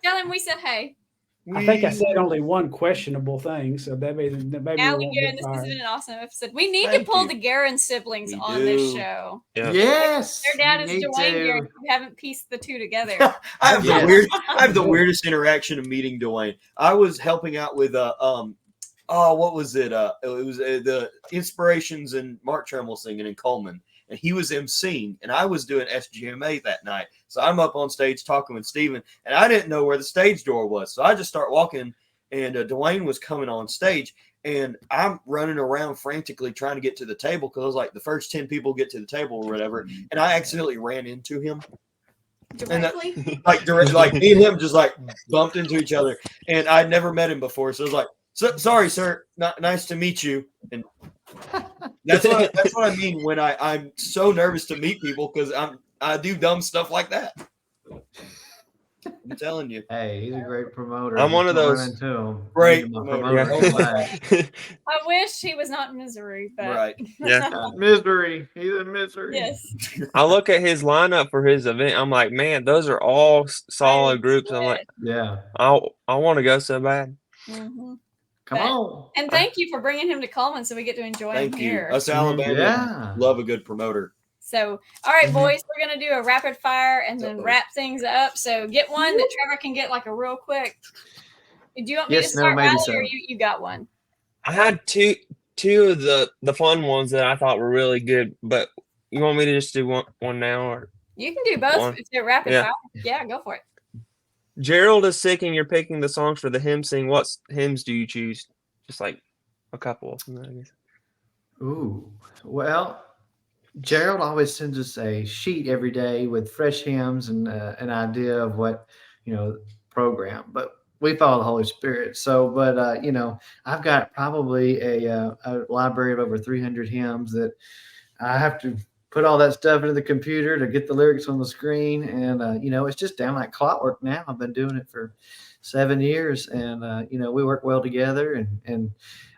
Tell him we said hey. I think I said only one questionable thing, so maybe Now we we won't get get this has fired. been an awesome episode. We need Thank to pull you. the Guerin siblings We on this do. show. Yeah. Yes. Their dad is you need Dwayne to. Guerin. We haven't pieced the two together. I have Yes. I have the weirdest interaction of meeting Dwayne. I was helping out with what was it? It was the Inspirations and Mark Trammell singing in Coleman, and he was emceeing, and I was doing SGMA that night. So I'm up on stage talking with Steven, and I didn't know where the stage door was, so I just start walking, and Dwayne was coming on stage, and I'm running around frantically trying to get to the table because I was like, the first 10 people get to the table or whatever, and I accidentally ran into him. Directly. Like me and him just like bumped into each other, and I'd never met him before, so I was like, sorry, sir, nice to meet you. And that's what I mean when I'm so nervous to meet people, because I do dumb stuff like that. I'm telling you. Hey, he's a great promoter. I'm one of Don't those run into him. Great He's my promoter. promoter. I wish he was not in misery, but Right. Yeah. Misery. He's in misery. yes. I look at his lineup for his event. I'm like, man, those are all solid groups. I'm like, Yeah. I want to go so bad. Mhm. Come on. And thank you for bringing him to Coleman so we get to enjoy him Thank you. here. Us Alabama Yeah. love a good promoter. So, all right, boys, we're going to do a rapid fire and then wrap things up. So get one that Trevor can get like a real quick. Do you want me to Yes, no, start, maybe Riley, so. or you got one? I had two of the fun ones that I thought were really good, but you want me to just do one now? Or You can do both. One. If they're rapid Yeah. fire. Yeah, go for it. Gerald is sick and you're picking the songs for the hymn sing. What hymns do you choose? Just like a couple of them, I guess. Ooh. Well, Gerald always sends us a sheet every day with fresh hymns and an idea of what, program. But we follow the Holy Spirit. So, but I've got probably a library of over 300 hymns that I have to put all that stuff into the computer to get the lyrics on the screen. And, it's just down like clockwork now. I've been doing it for 7 years, and, we work well together. And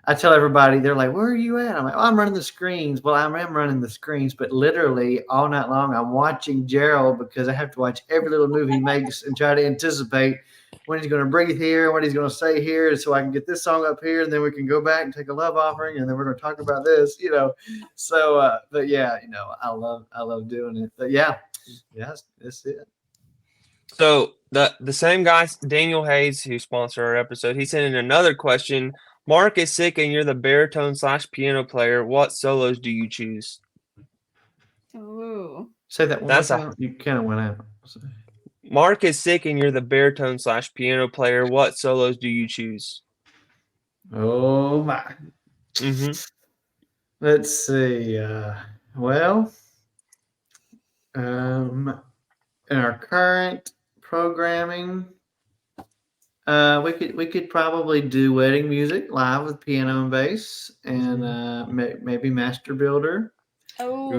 I tell everybody, they're like, "Where are you at?" I'm like, "Oh, I'm running the screens." Well, I am running the screens, but literally all night long, I'm watching Gerald because I have to watch every little move he makes and try to anticipate when he's going to breathe here, what he's going to say here, so I can get this song up here, and then we can go back and take a love offering, and then we're going to talk about this, So, but yeah, I love doing it. But yeah, that's it. So the same guy, Daniel Hayes, who sponsored our episode, he sent in another question. Mark is sick and you're the baritone / piano player. What solos do you choose? Ooh. Say that one more time. You kind of went out. Mark is sick and you're the baritone / piano player. What solos do you choose? Oh my. Mm-hmm. Let's see. Well, in our current programming, we could probably do wedding music live with piano and bass, and maybe Master Builder. Oh,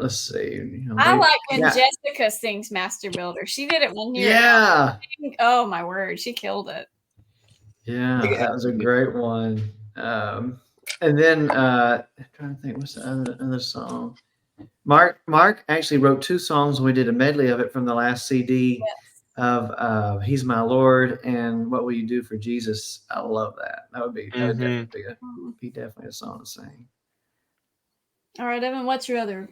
let's see. I like when Jessica sings Master Builder. She did it one year. Yeah. Oh my word, she killed it. Yeah, that was a great one. And then I'm trying to think, what's the other song? Mark actually wrote 2 songs, and we did a medley of it from the last CD of "He's My Lord" and "What Will You Do for Jesus." I love that. That would definitely be definitely a song to sing. All right, Evan, what's your other?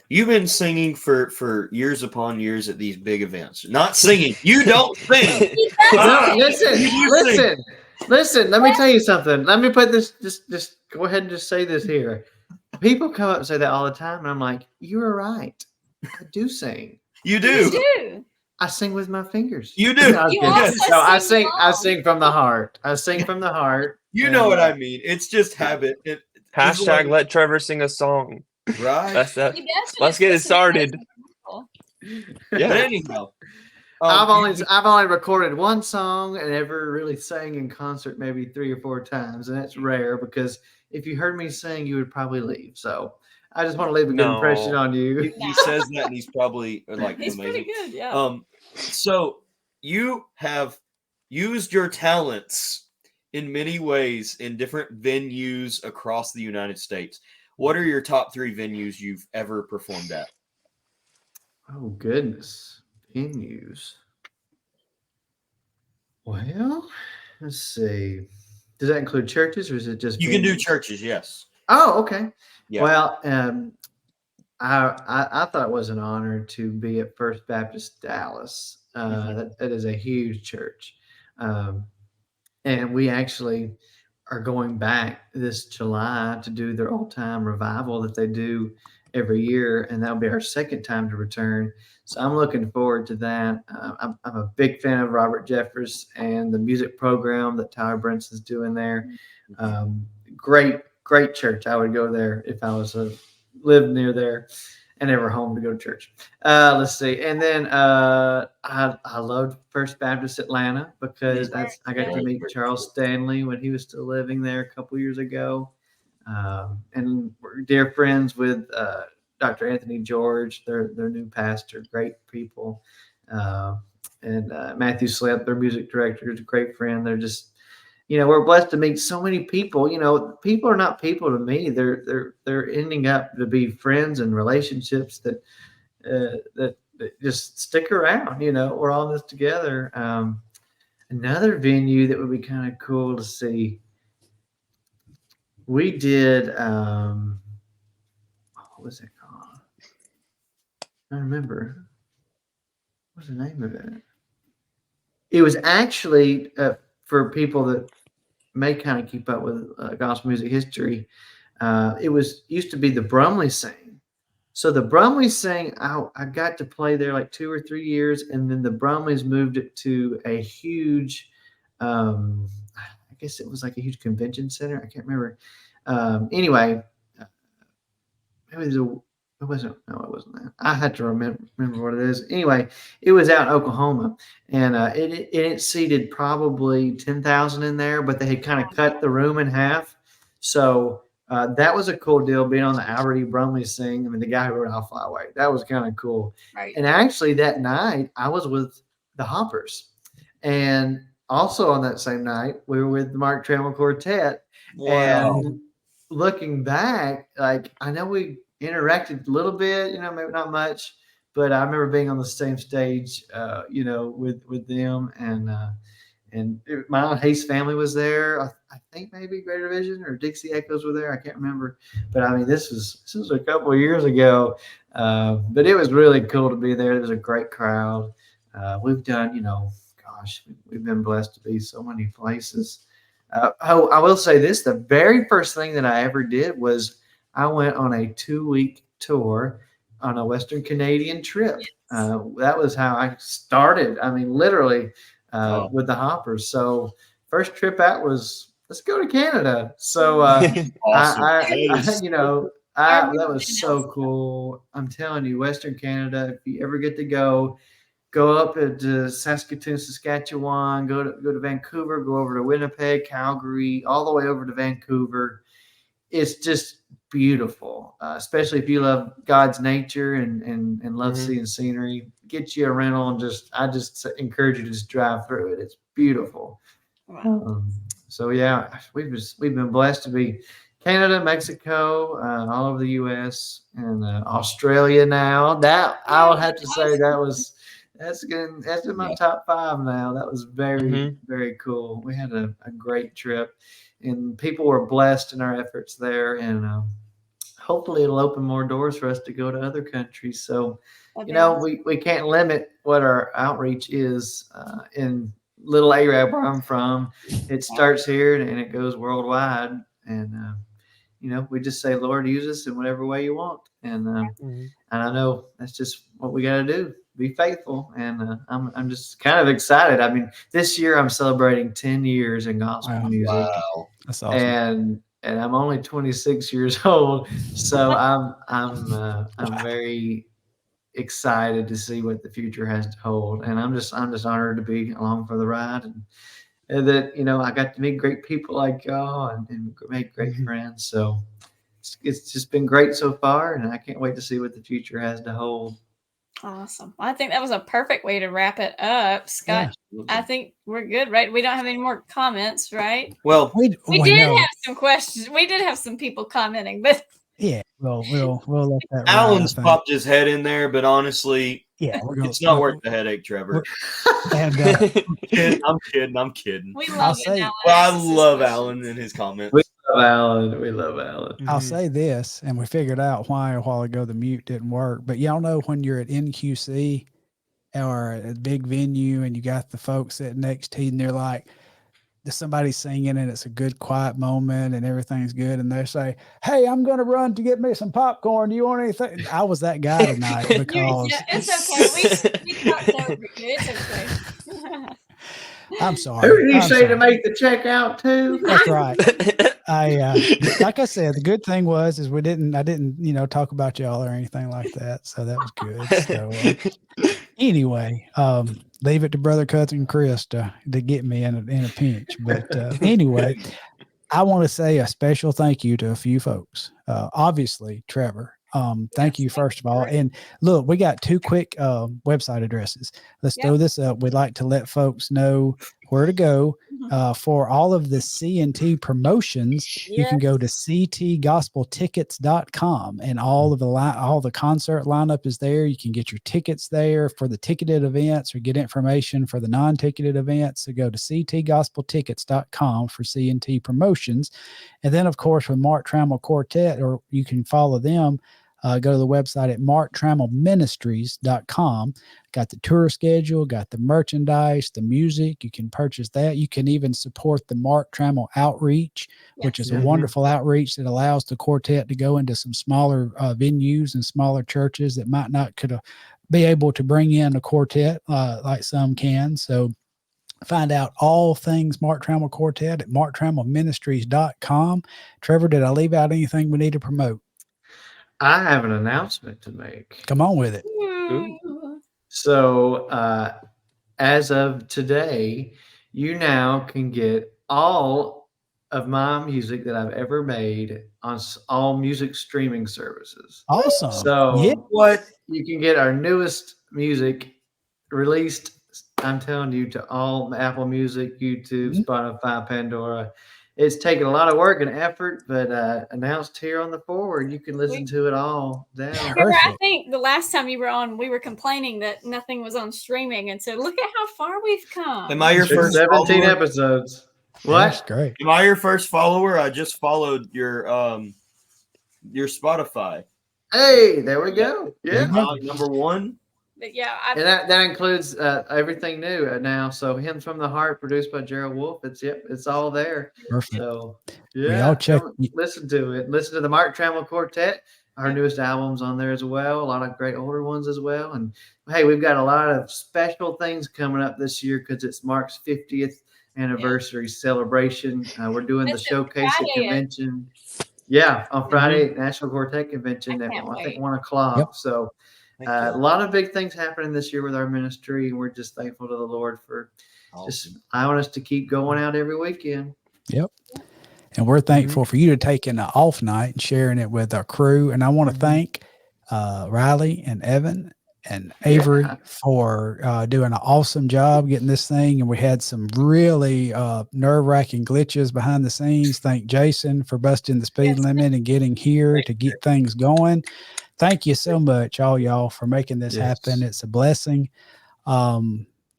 You've been singing for years upon years at these big events. Not singing. You don't sing. No, listen. Let me tell you something. Let me put this. Just go ahead and just say this here. People come up and say that all the time, and I'm like, "You are right. I do sing. You do. I sing with my fingers. You do. I sing from the heart. I sing from the heart. You know what I mean? It's just habit. Hashtag let Trevor sing a song. Right. That's that. Let's get it started. Yeah. But anyhow, I've only recorded 1 song and ever really sang in concert maybe 3 or 4 times, and that's rare because if you heard me sing, you would probably leave. So I just want to leave a good impression on you. He says that, and he's probably like he's amazing. Pretty good, yeah. So you have used your talents in many ways in different venues across the United States. What are your top 3 venues you've ever performed at? Oh goodness, venues. Well, let's see. Does that include churches, or is it just? You can do churches, yes. Oh, okay. Yeah. Well, I thought it was an honor to be at First Baptist Dallas. That is a huge church, and we actually are going back this July to do their old-time revival that they do every year, and that'll be our 2nd time to return. So I'm looking forward to that. I'm a big fan of Robert Jeffers and the music program that Tyler Brinson's doing there. Great church. I would go there if I was lived near there and ever home to go to church. Let's see. And then I loved First Baptist Atlanta because I got to meet Charles Stanley when he was still living there a couple years ago. And we're dear friends with Dr. Anthony George, their new pastor, great people. And Matthew Slepp, their music director, is a great friend. They're just, we're blessed to meet so many people. People are not people to me. They're ending up to be friends and relationships that just stick around. We're all in this together. Another venue that would be kind of cool to see. We did. What was it called? I don't remember. What's the name of it? It was actually for people that may kind of keep up with gospel music history. It used to be the Brumley Sing. So the Brumley Sing, I got to play there like 2 or 3 years, and then the Brumleys moved it to a huge, I guess it was like a huge convention center. I can't remember. Anyway, maybe it wasn't that. I had to remember what it is. Anyway, it was out in Oklahoma, and it seated probably 10,000 in there, but they had kind of cut the room in half. So that was a cool deal, being on the Albert E. Brumley Sing. I mean, the guy who wrote "I'll Fly Away." That was kind of cool. Right. And actually, that night I was with the Hoppers, and also on that same night, we were with the Mark Trammell Quartet. Wow. And looking back, like I know we interacted a little bit, maybe not much, but I remember being on the same stage, with them, and my Aunt Hayes family was there. I think maybe Greater Vision or Dixie Echoes were there. I can't remember, but I mean, this was a couple of years ago, but it was really cool to be there. It was a great crowd. We've done, gosh, we've been blessed to be so many places. I will say this: the very first thing that I ever did was I went on a 2-week tour on a Western Canadian trip. That was how I started. I mean, literally. With the Hoppers. So first trip out was let's go to Canada. So Awesome. that was so cool. I'm telling you, Western Canada. If you ever get to go up to Saskatoon, Saskatchewan, go to Vancouver, go over to Winnipeg, Calgary, all the way over to Vancouver. It's just beautiful, especially if you love God's nature and love seeing scenery. Get you a rental and I just encourage you to just drive through it. It's beautiful. Wow. So yeah, we've been blessed to be Canada, Mexico, all over the U.S. and Australia now. That I would have to say that's in my top 5 now. That was very very cool. We had a great trip, and people were blessed in our efforts there, and hopefully it'll open more doors for us to go to other countries. So, we can't limit what our outreach is in Little Arab where I'm from. It starts here and it goes worldwide. And, we just say, Lord, use us in whatever way you want. And I know that's just what we got to do. Be faithful. And I'm just kind of excited. I mean, this year I'm celebrating 10 years in gospel music. Wow. That's awesome. And I'm only 26 years old, so I'm very excited to see what the future has to hold, and I'm just honored to be along for the ride, and that I got to meet great people like y'all and make great friends. So it's just been great so far, and I can't wait to see what the future has to hold. Awesome. Well, I think that was a perfect way to wrap it up, Scott. Yeah. I think we're good, right? We don't have any more comments, right? Well, we did have some questions. We did have some people commenting, but yeah, we'll let that. Alan's popped his head in there, but honestly, it's not worth the headache, Trevor. And I'm kidding. We love Alan. Well, I love Alan and his comments. We love Alan. I'll say this, and we figured out why a while ago the mute didn't work. But y'all know when you're at NQC or a big venue and you got the folks sitting next to you and they're like, there's somebody singing and it's a good quiet moment and everything's good, and they say, "Hey, I'm going to run to get me some popcorn. Do you want anything?" I was that guy tonight because it's okay. We talked over it. It's okay. I'm sorry. Who did you say to make the check out to? That's right. Like I said, the good thing was I didn't talk about y'all or anything like that, so that was good. So anyway, leave it to Brother Cousin Chris to get me in a pinch. But anyway, I want to say a special thank you to a few folks. Obviously, Trevor. Thank you, first of all. And look, we got 2 quick website addresses. Let's throw this up. We'd like to let folks know where to go for all of the C&T promotions. You can go to ctgospeltickets.com, and all the concert lineup is there. You can get your tickets there for the ticketed events or get information for the non-ticketed events. So go to ctgospeltickets.com for C&T promotions. And then, of course, with Mark Trammell Quartet, or you can follow them. Go to the website at marktrammelministries.com. Got the tour schedule, got the merchandise, the music. You can purchase that. You can even support the Mark Trammell Outreach, which is a wonderful outreach that allows the quartet to go into some smaller venues and smaller churches that might not could be able to bring in a quartet like some can. So find out all things Mark Trammell Quartet at marktrammelministries.com. Trevor, did I leave out anything we need to promote? I have an announcement to make. Come on with it. So, as of today, you now can get all of my music that I've ever made on all music streaming services. Awesome. So, you can get our newest music released I'm telling you, to all Apple Music, YouTube, Spotify, Pandora. It's taken a lot of work and effort, but announced here on the forward, you can listen to it all down. Trevor, I think the last time you were on, we were complaining that nothing was on streaming, and so look at how far we've come. Am I your first 17 follower? episodes. What? That's great. Am I your first follower? I just followed your Spotify. Hey, there we go. Yeah. Number one. But yeah, And that includes everything new now. So Hymns from the Heart, produced by Gerald Wolfe. It's all there. Perfect. So y'all check. Listen to it. Listen to the Mark Trammell Quartet. Our newest album's on there as well. A lot of great older ones as well. And hey, we've got a lot of special things coming up this year because it's Mark's 50th anniversary celebration. We're doing the showcase at convention. Yeah, on Friday, National Quartet Convention at I think 1 o'clock. Yep. So a lot of big things happening this year with our ministry, and we're just thankful to the Lord for just allowing us to keep going out every weekend. Yep. And we're thankful for you to taking an off night and sharing it with our crew. And I want to thank Riley and Evan and Avery for doing an awesome job getting this thing. And we had some really nerve-wracking glitches behind the scenes. Thank Jason for busting the speed limit and getting here to get things going. Thank you so much, all y'all, for making this happen. It's a blessing.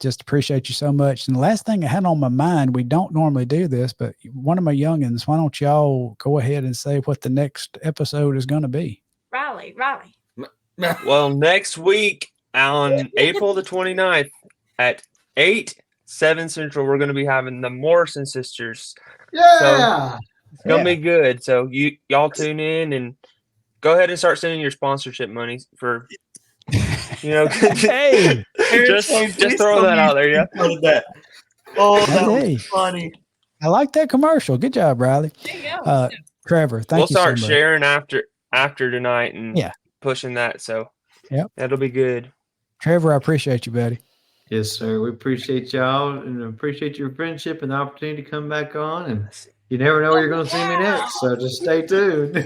Just appreciate you so much. And the last thing I had on my mind, we don't normally do this, but one of my youngins, why don't y'all go ahead and say what the next episode is going to be? Riley. Well, next week on April the 29th at 8/7 Central, we're going to be having the Morrison Sisters. Yeah. So it's going to be good. So y'all tune in and go ahead and start sending your sponsorship money for, Hey, just throw that out there. Yeah. Oh, that was funny. I like that commercial. Good job, Riley. There you go. Trevor, thank you We'll start so much. sharing after tonight and pushing that. So that'll be good. Trevor, I appreciate you, buddy. Yes, sir. We appreciate y'all and appreciate your friendship and the opportunity to come back on. And you never know where you're going to see me next, so just stay tuned.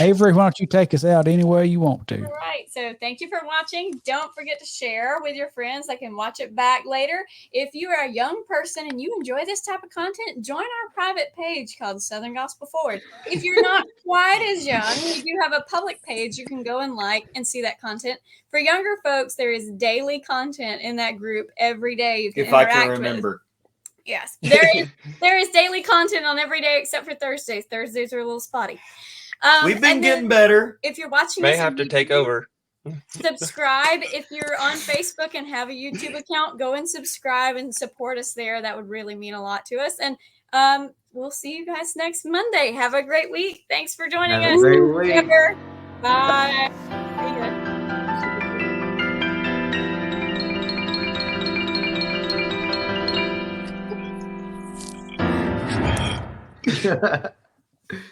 Avery, why don't you take us out any way you want to? All right. So thank you for watching. Don't forget to share with your friends. They can watch it back later. If you are a young person and you enjoy this type of content, join our private page called Southern Gospel Forward. If you're not quite as young, we do have a public page you can go and like and see that content. For younger folks, there is daily content in that group every day. You can if I can remember. Yes, there is daily content on every day except for Thursdays. Thursdays are a little spotty. We've been getting better. If you're watching, may have to take over. Subscribe if you're on Facebook and have a YouTube account. Go and subscribe and support us there. That would really mean a lot to us. And we'll see you guys next Monday. Have a great week. Thanks for joining us. Great week. Trevor. Bye. See you.